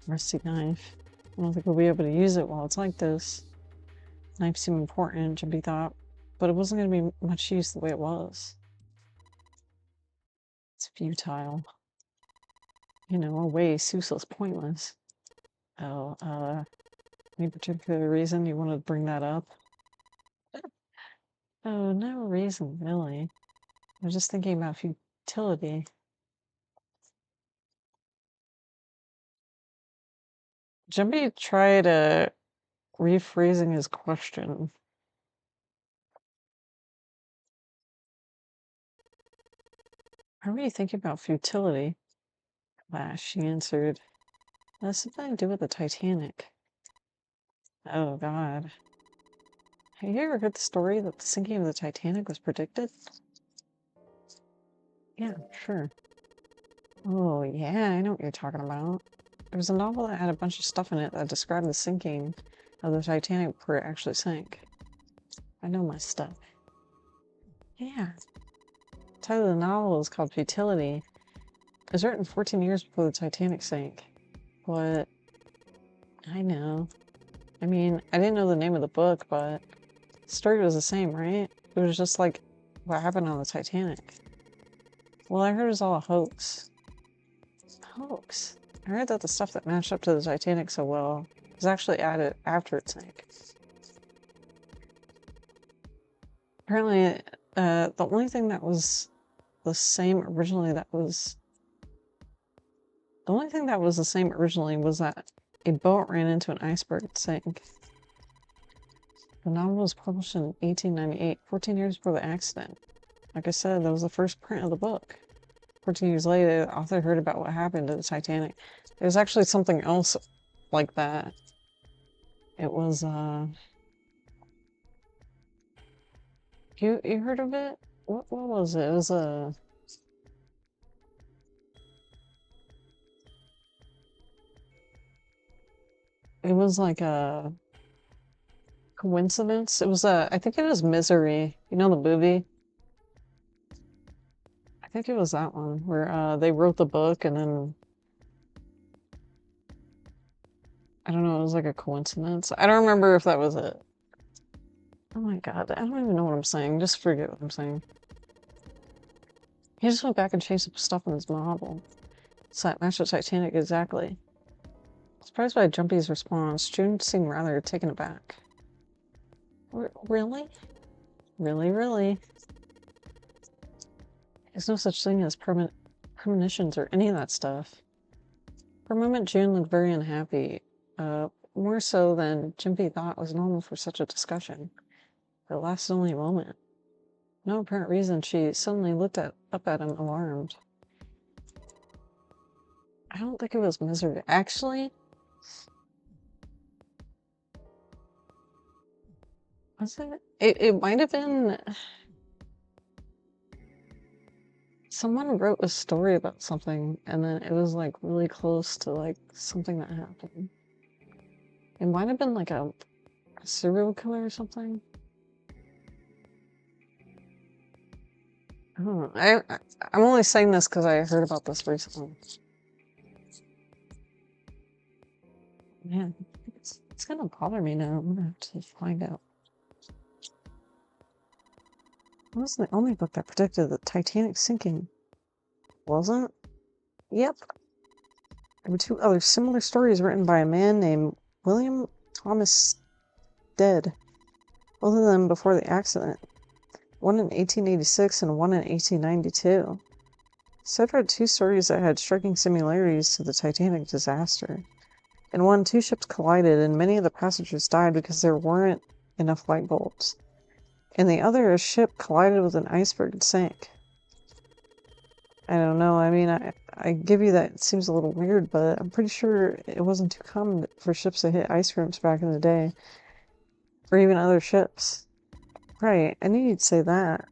Rusty knife. I don't think we'll be able to use it while it's like this. Knives seem important, should be thought, but it wasn't going to be much use the way it was. It's futile. You know, a waste, useless, pointless. Oh, any particular reason you want to bring that up? Oh, no reason, really. I was just thinking about futility. Jumpy tried rephrasing his question. How are you thinking about futility? She answered, that's something to do with the Titanic. Oh, God. Have you ever heard the story that the sinking of the Titanic was predicted? Yeah, sure. Oh, yeah, I know what you're talking about. There was a novel that had a bunch of stuff in it that described the sinking of the Titanic before it actually sank. I know my stuff. Yeah. The title of the novel is called Futility. It was written 14 years before the Titanic sank. What? I know. I mean, I didn't know the name of the book, but the story was the same, right? It was just like what happened on the Titanic. Well, I heard it was all a hoax. Hoax? I heard that the stuff that matched up to the Titanic so well was actually added after it sank. Apparently, the only thing that was the same originally was that a boat ran into an iceberg and sank. The novel was published in 1898, 14 years before the accident. Like I said, that was the first print of the book. 14 years later, the author heard about what happened to the Titanic. There's actually something else like that. It was, you heard of it? What was it? It was like a coincidence. It was I think it was Misery. You know the movie? I think it was that one where they wrote the book and then I don't know, it was like a coincidence. I don't remember if that was it. Oh my god, I don't even know what I'm saying. Just forget what I'm saying. He just went back and changed some stuff in his novel. So that matched the Titanic exactly. Surprised by Jumpy's response, June seemed rather taken aback. Really? Really? There's no such thing as premonitions or any of that stuff. For a moment, June looked very unhappy, more so than Jumpy thought was normal for such a discussion. But it lasted only a moment. For no apparent reason, she suddenly looked up at him, alarmed. I don't think it was Misery. Actually, was it? It might have been... Someone wrote a story about something, and then it was, like, really close to, like, something that happened. It might have been, like, a serial killer or something. I don't know. I'm only saying this because I heard about this recently. Man, it's gonna bother me now. I'm gonna have to find out. It wasn't the only book that predicted the Titanic sinking. Wasn't? Yep. There were two other similar stories written by a man named William Thomas Stead, both of them before the accident. One in 1886 and one in 1892. Stead read two stories that had striking similarities to the Titanic disaster. In one, two ships collided and many of the passengers died because there weren't enough light bulbs. In the other, a ship collided with an iceberg and sank. I don't know, I mean, I give you that it seems a little weird, but I'm pretty sure it wasn't too common for ships to hit icebergs back in the day. Or even other ships. Right, I knew you'd say that.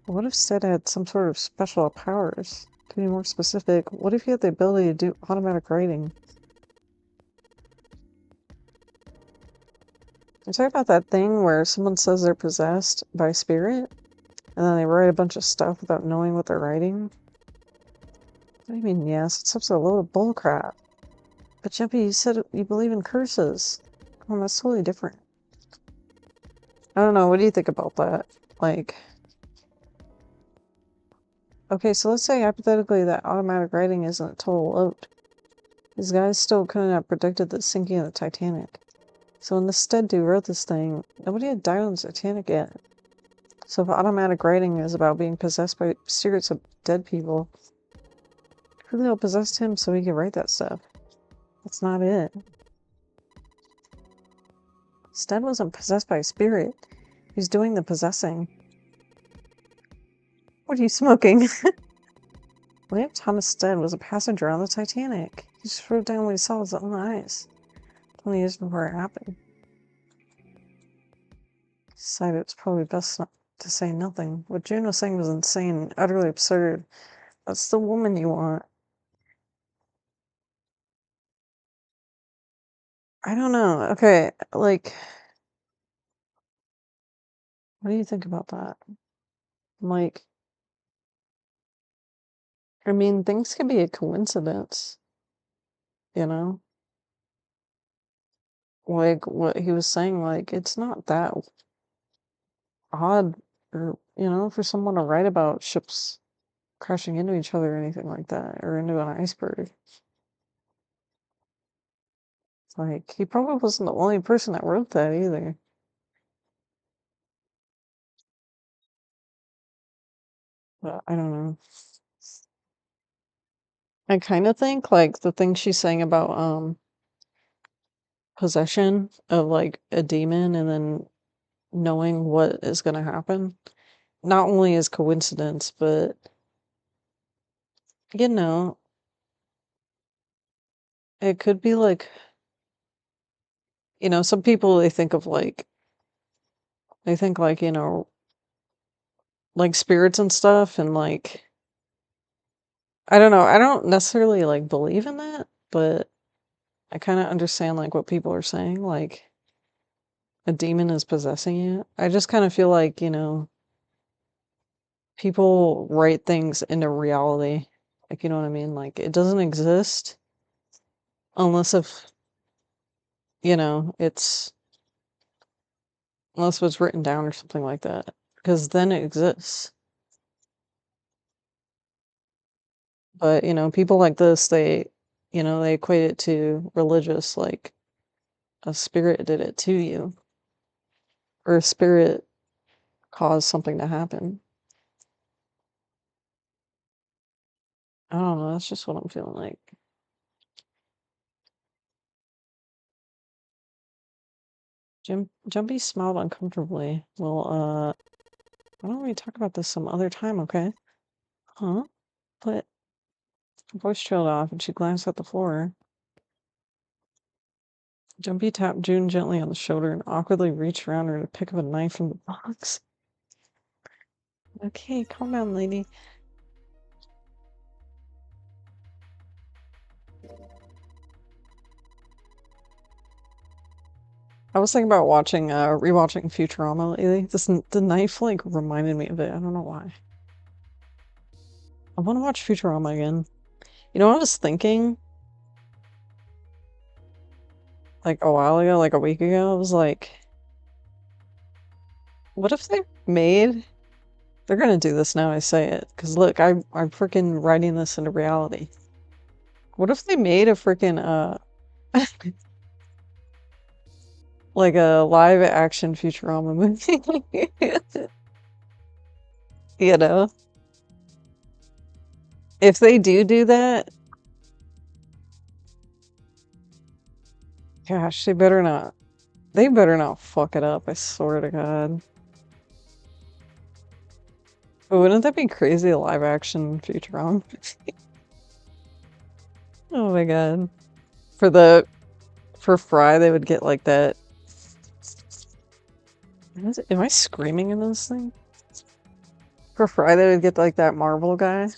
But what if Stead had some sort of special powers? To be more specific, what if he had the ability to do automatic writing? You talk about that thing where someone says they're possessed by a spirit, and then they write a bunch of stuff without knowing what they're writing? What do you mean, yes? It's such a load of bullcrap. But Jumpy, you said you believe in curses. Oh, that's totally different. I don't know, what do you think about that? Like... Okay, so let's say hypothetically that automatic writing isn't a total load. These guys still couldn't have predicted the sinking of the Titanic. So when the Stead dude wrote this thing, nobody had died on the Titanic yet. So if automatic writing is about being possessed by spirits of dead people, who the hell possessed him so he could write that stuff? That's not it. Stead wasn't possessed by a spirit. He was doing the possessing. What are you smoking? William Thomas Stead was a passenger on the Titanic. He just wrote down what he saw with his own eyes 20 years before it happened. He decided it was probably best not to say nothing. What June was saying was insane, utterly absurd. That's the woman you want. I don't know. Okay, like, what do you think about that? Like, I mean, things can be a coincidence, you know? Like, what he was saying, like, it's not that odd, or, for someone to write about ships crashing into each other or anything like that, or into an iceberg. Like, he probably wasn't the only person that wrote that either. But I don't know. I kind of think, like, the thing she's saying about, possession of, like, a demon and then knowing what is gonna happen, not only is coincidence, but, you know, it could be, like, some people, they think, like, like, spirits and stuff, and, like, I don't know, I don't necessarily, like, believe in that, but I kinda understand, like, what people are saying, like, a demon is possessing you. I just kinda feel like, people write things into reality. Like, you know what I mean? Like, it doesn't exist unless if, it's unless it's written down or something like that, because then it exists. But, people like this, they equate it to religious, like a spirit did it to you, or a spirit caused something to happen. I don't know, that's just what I'm feeling like. Jumpy smiled uncomfortably. Well, why don't we talk about this some other time, okay? Huh? But her voice trailed off and she glanced at the floor. Jumpy tapped June gently on the shoulder and awkwardly reached around her to pick up a knife from the box. Okay, calm down, lady. I was thinking about rewatching Futurama lately. The knife, like, reminded me of it. I don't know why. I want to watch Futurama again. You know what I was thinking? Like, a while ago, like a week ago, I was like, what if they made... They're gonna do this now I say it. Because look, I'm freaking writing this into reality. What if they made a freaking, like a live action Futurama movie? You know? If they do that, gosh, they better not. They better not fuck it up, I swear to God. But wouldn't that be crazy, a live action Futurama? Oh my God. For Fry, they would get like that. Am I screaming in this thing? For Fry, they would get like that Marvel guy,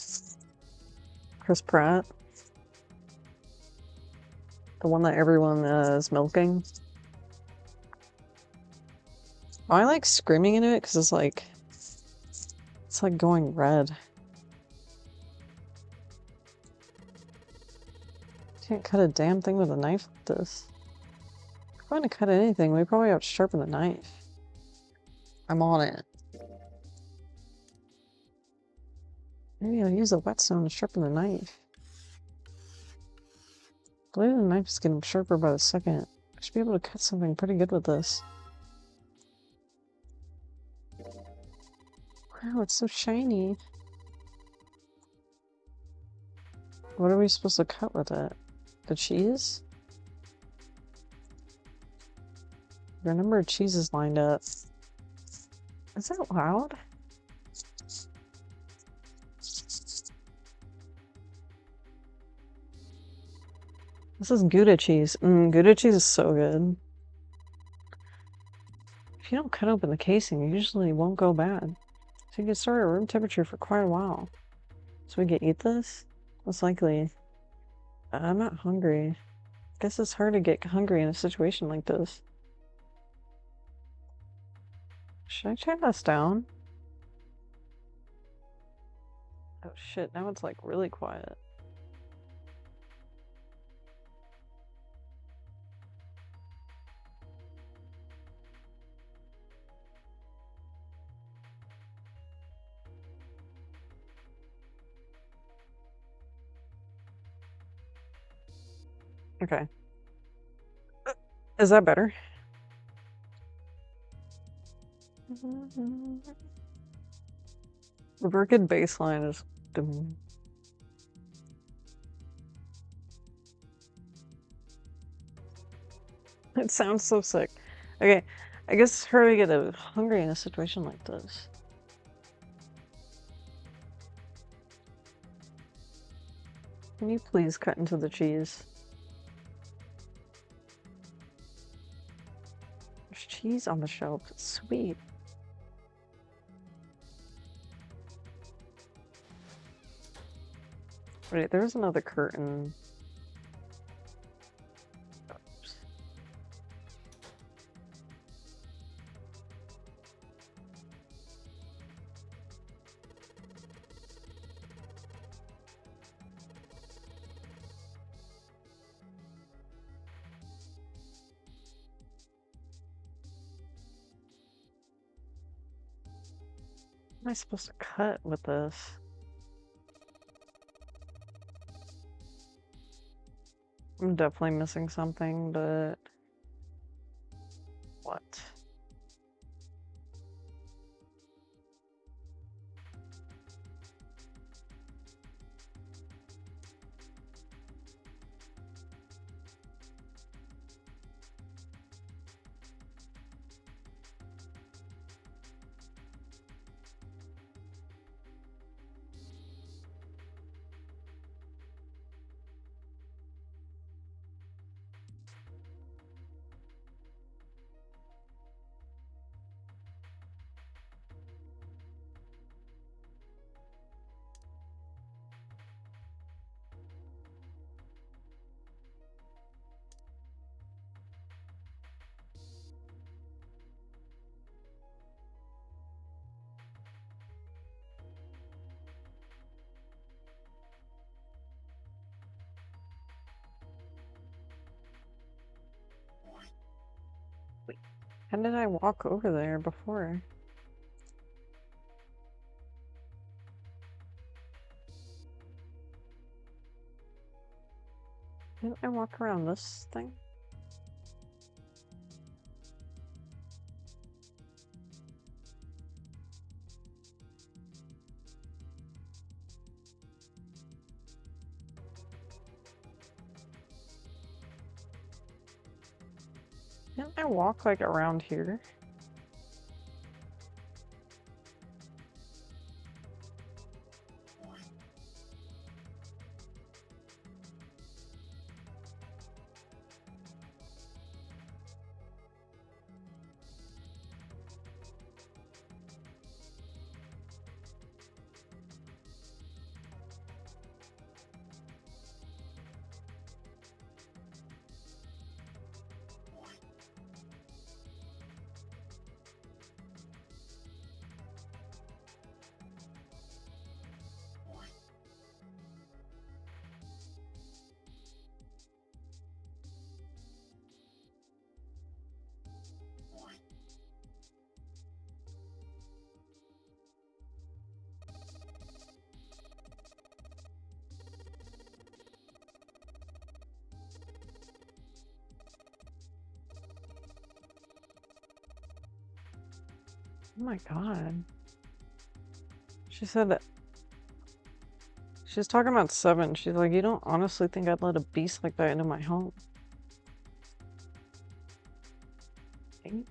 Chris Pratt, the one that everyone is milking. I like screaming into it because it's like going red. Can't cut a damn thing with a knife like this. If we're going to cut anything, we probably have to sharpen the knife. I'm on it. Maybe I'll use a whetstone to sharpen the knife. The blade of the knife is getting sharper by the second. I should be able to cut something pretty good with this. Wow, it's so shiny. What are we supposed to cut with it? The cheese? There are a number of cheeses lined up. Is that loud? This is Gouda cheese. Gouda cheese is so good. If you don't cut open the casing, it usually won't go bad. So you can store it at room temperature for quite a while. So we can eat this? Most likely. I'm not hungry. Guess it's hard to get hungry in a situation like this. Should I turn this down? Oh shit, now it's like really quiet. Okay. Is that better? The Broken baseline is... It sounds so sick. Okay, I guess her to get hungry in a situation like this. Can you please cut into the cheese? There's cheese on the shelf. It's sweet. Wait, there's another curtain. Oops. What am I supposed to cut with this? I'm definitely missing something, but... What? Wait, how did I walk over there before? Didn't I walk around this thing? Didn't I walk like around here? Oh my god. She said that. She's talking about 7. She's like, you don't honestly think I'd let a beast like that into my home? Right?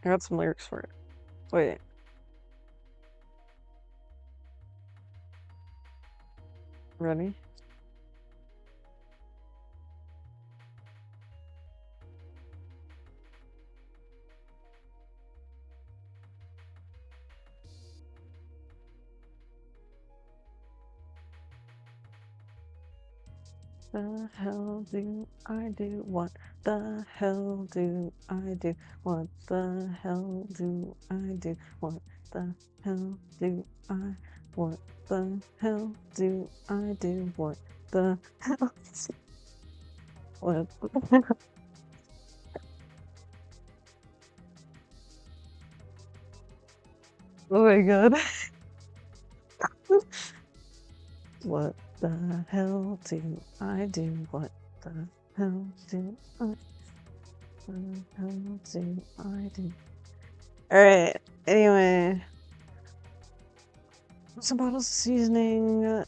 I got some lyrics for it. Wait. Ready? The hell do I do? What the hell do I do? What the hell do I do? What the hell do I? What the hell do I do? What the hell? What? Oh my god. What the hell do I do? What the hell do I? What the hell do I do? Alright, anyway. Some bottles of seasoning.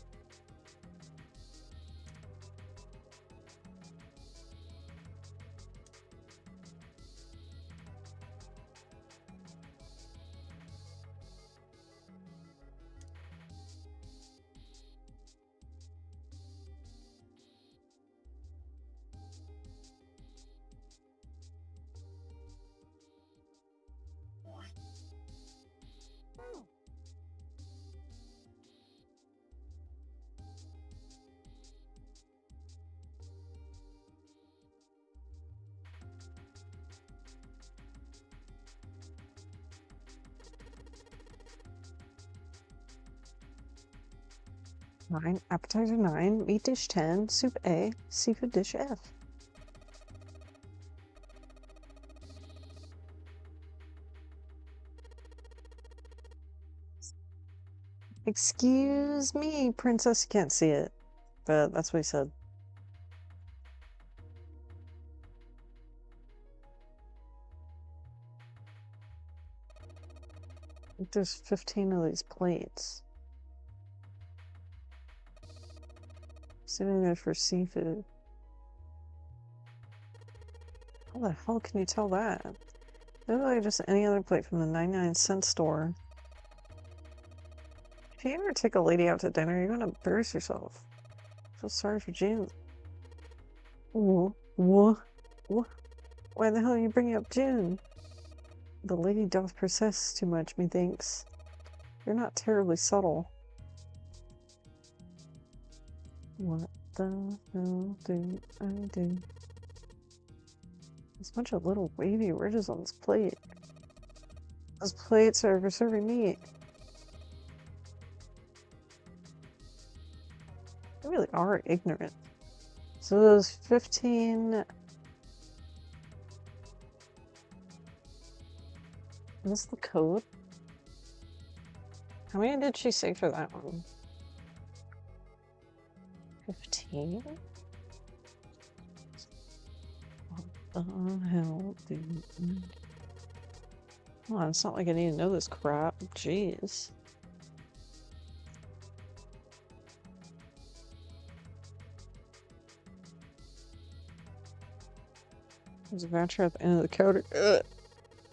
Nine, appetizer 9, meat dish 10, soup A, seafood dish F. Excuse me, princess, you can't see it, but that's what he said. There's 15 of these plates. Sitting there for seafood. How the hell can you tell that? They're like just any other plate from the 99-cent store. If you ever take a lady out to dinner, you're gonna embarrass yourself. Feel sorry for June. What? Why the hell are you bringing up June? The lady doth persist too much, methinks. You're not terribly subtle. What the hell do I do? There's a bunch of little wavy ridges on this plate. Those plates are for serving meat. They really are ignorant. So those 15... Is this the code? How many did she say for that one? 15? What the hell do I... Come on, it's not like I need to know this crap. Jeez. There's a voucher at the end of the counter. Ugh.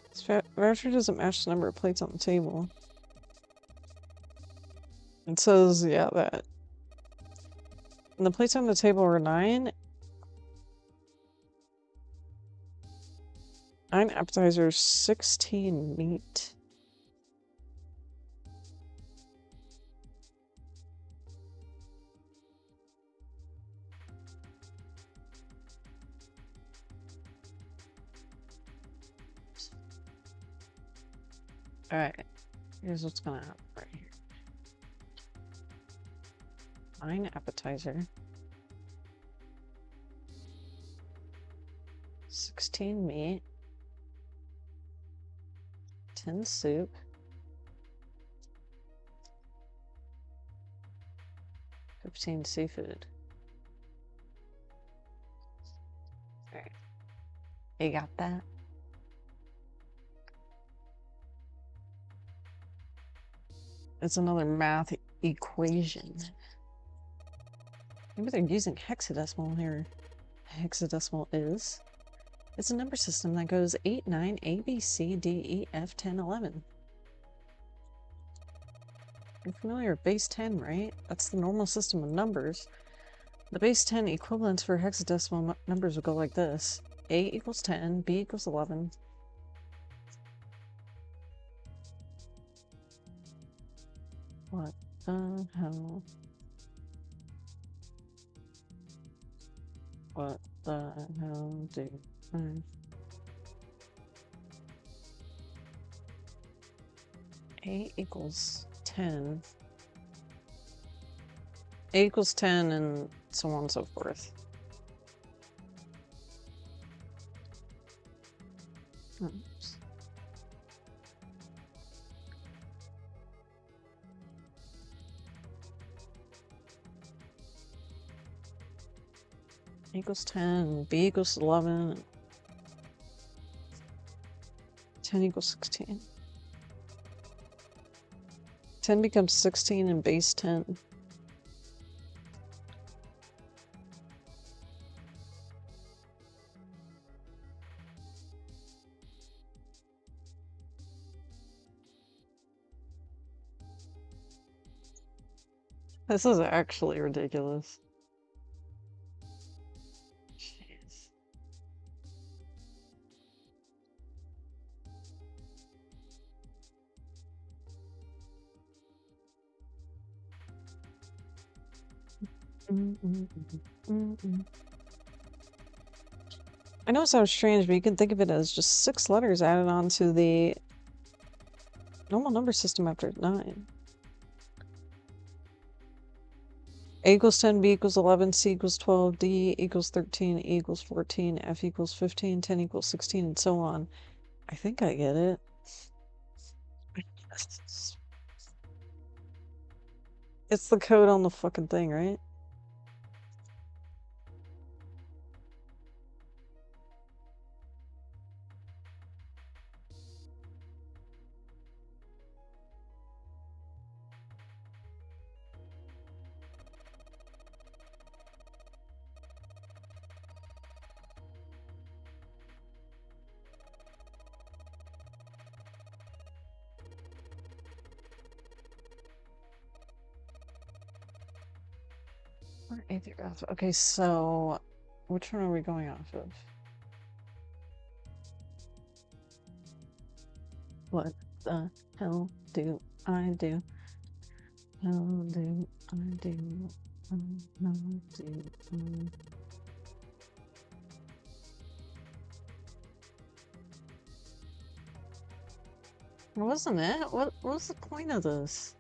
This voucher doesn't match the number of plates on the table. It says, yeah, that. And the plates on the table are 9. 9 appetizers, 16 meat. Alright, here's what's gonna happen right here. 9 appetizer. 16 meat. 10 soup. 15 seafood. Alright. You got that? It's another math equation. Maybe they're using hexadecimal here. Hexadecimal is... It's a number system that goes 8, 9, A, B, C, D, E, F, 10, 11. You're familiar with base 10, right? That's the normal system of numbers. The base 10 equivalents for hexadecimal numbers would go like this. A equals 10, B equals 11. What the hell? What the hell do I... A equals 10. A equals 10 and so on and so forth. Oops. A equals 10, B equals 11, 10 equals 16. 10 becomes 16 in base 10. This is actually ridiculous. Jeez. I know it sounds strange, but you can think of it as just 6 letters added on to the normal number system after 9. A equals 10, B equals 11, C equals 12, D equals 13, E equals 14, F equals 15, 10 equals 16, and so on. I think I get it. It's the code on the fucking thing, right? Okay, so which one are we going off of? What the hell do I do? Hell do I do? Wasn't it? What was the point of this?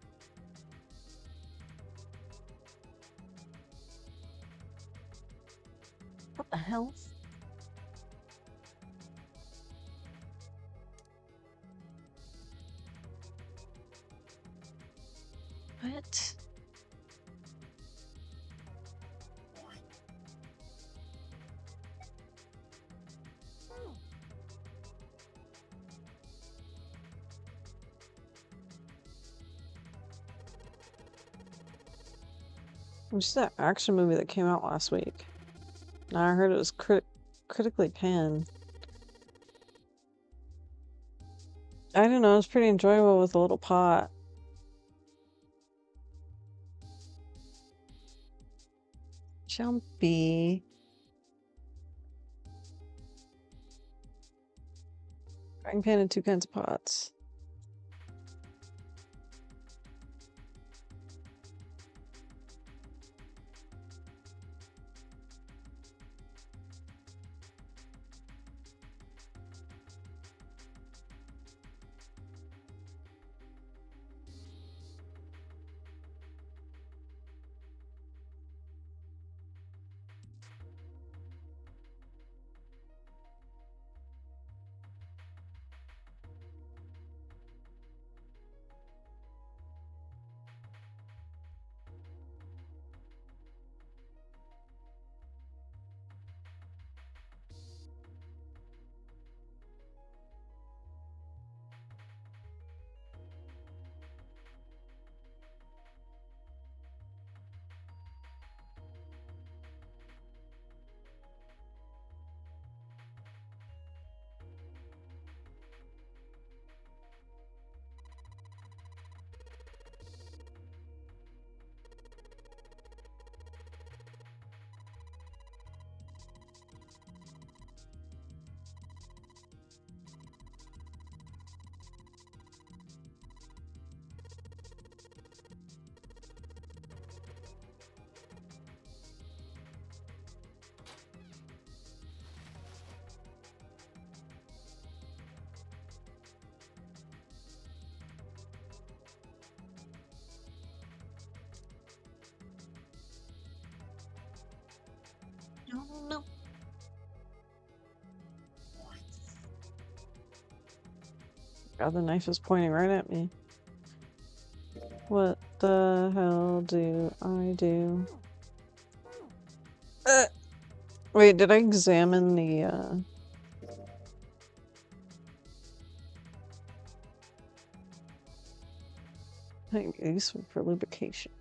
What the hell? What? What's that action movie that came out last week? I heard it was critically panned. I don't know, it was pretty enjoyable with a little pot. Jumpy. Frying pan and 2 kinds of pots. No, no. God, the knife is pointing right at me. What the hell do I do? Wait, did I examine the, I think useful for lubrication.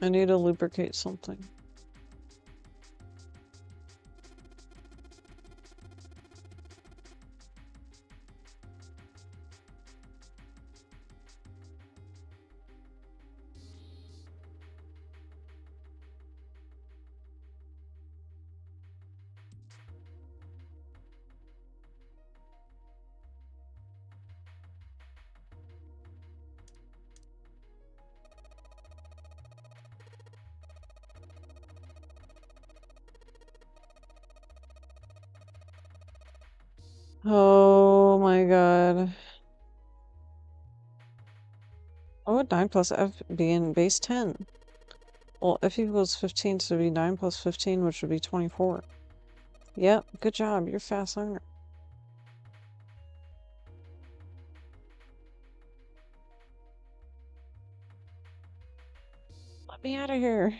I need to lubricate something. Oh my god. What would 9 plus f be in base 10? Well, f equals 15, so it would be 9 plus 15, which would be 24. Yep, good job. You're a fast learner. Let me out of here.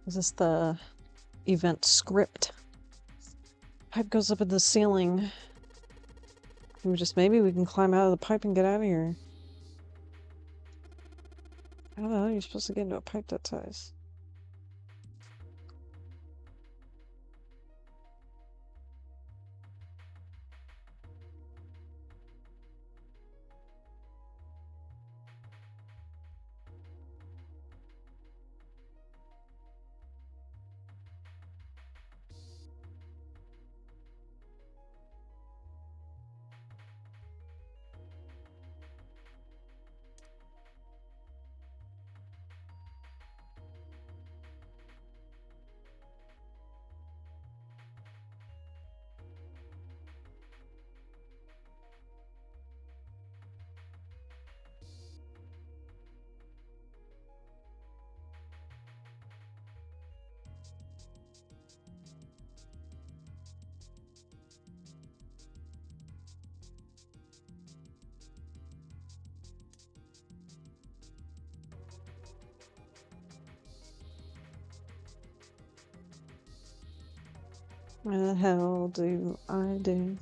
Is this the event script? Pipe goes up in the ceiling. Maybe we can climb out of the pipe and get out of here. How the hell are you supposed to get into a pipe that size? What the hell do I do?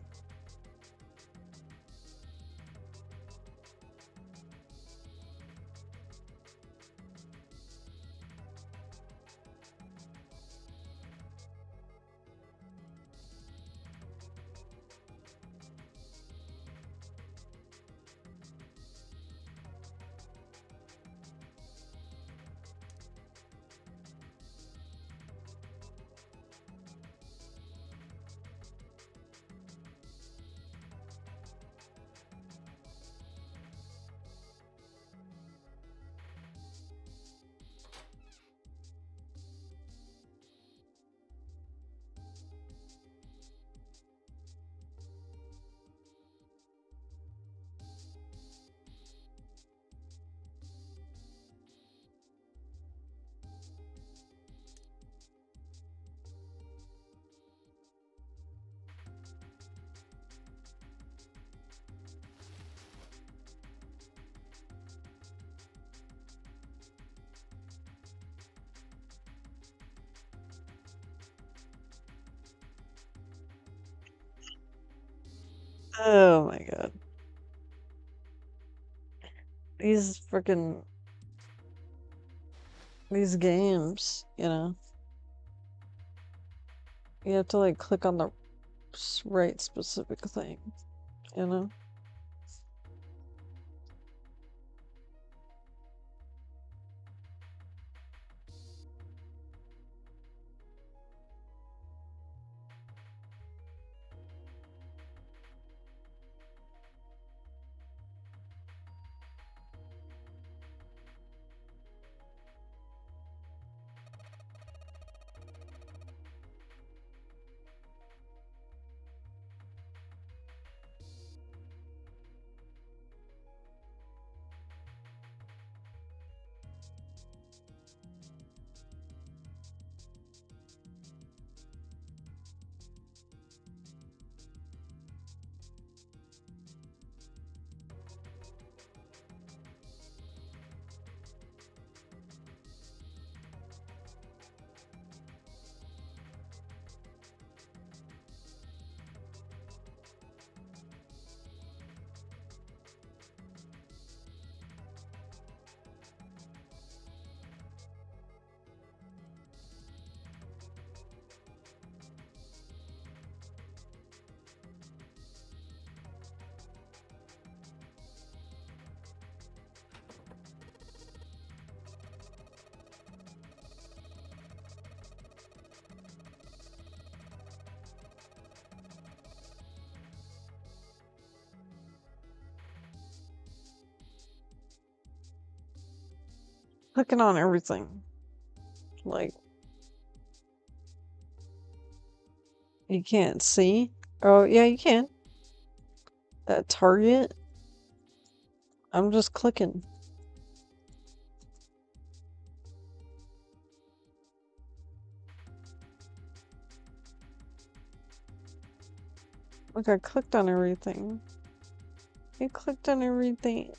Oh my god. These freaking these games, you know. You have to like click on the right specific thing, you know? Clicking on everything. Like, you can't see? Oh, yeah, you can. That target. I'm just clicking. Look, I clicked on everything. You clicked on everything.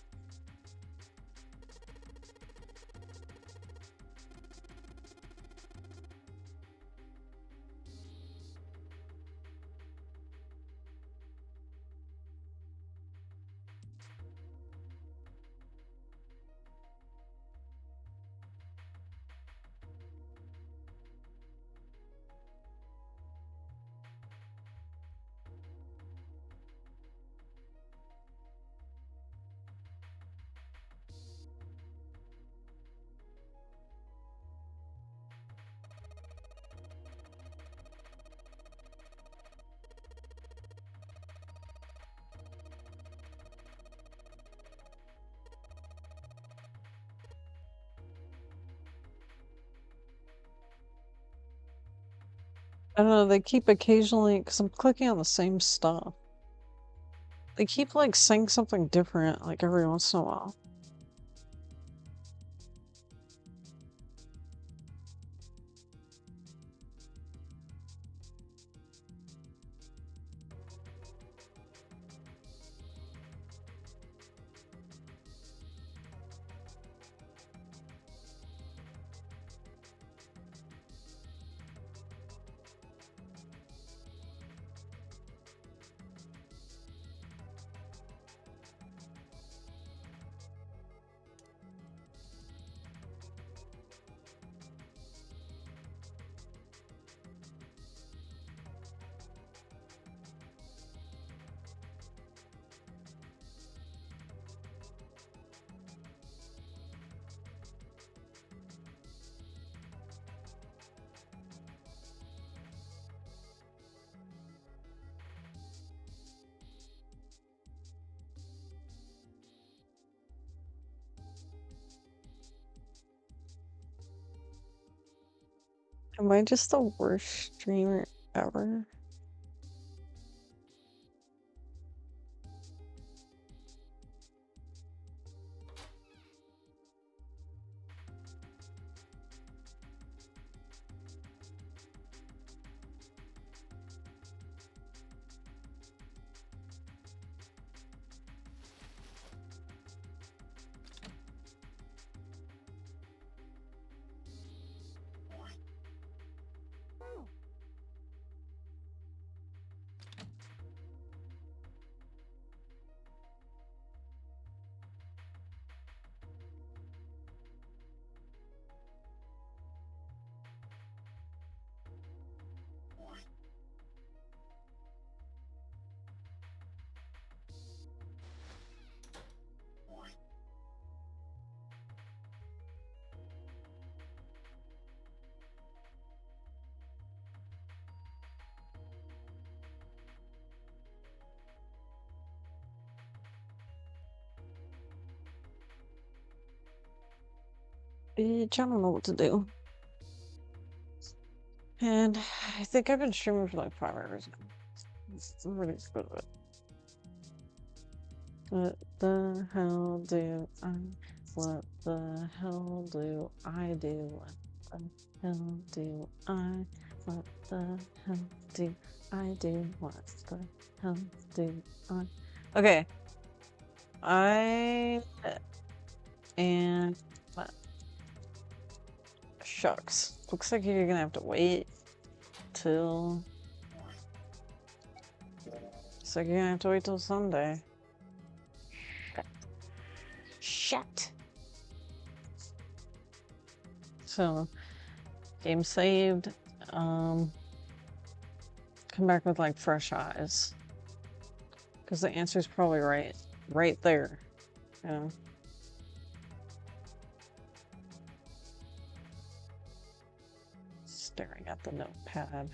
I don't know, they keep occasionally, because I'm clicking on the same stuff. They keep like saying something different like every once in a while. Am I just the worst streamer ever? Bitch, I don't know what to do. And I think I've been streaming for like 5 hours now. I'm really good at it. What the hell do I? What the hell do I do? What the hell do I? What the hell do I do? What the hell do I? Okay. And what? Shucks. Looks like you're gonna have to wait till. Looks like you're gonna have to wait till Sunday. Shit. So, game saved. Come back with like fresh eyes. Because the answer's probably right there. You know? Staring at the notepad.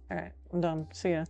Alright, I'm done. See ya.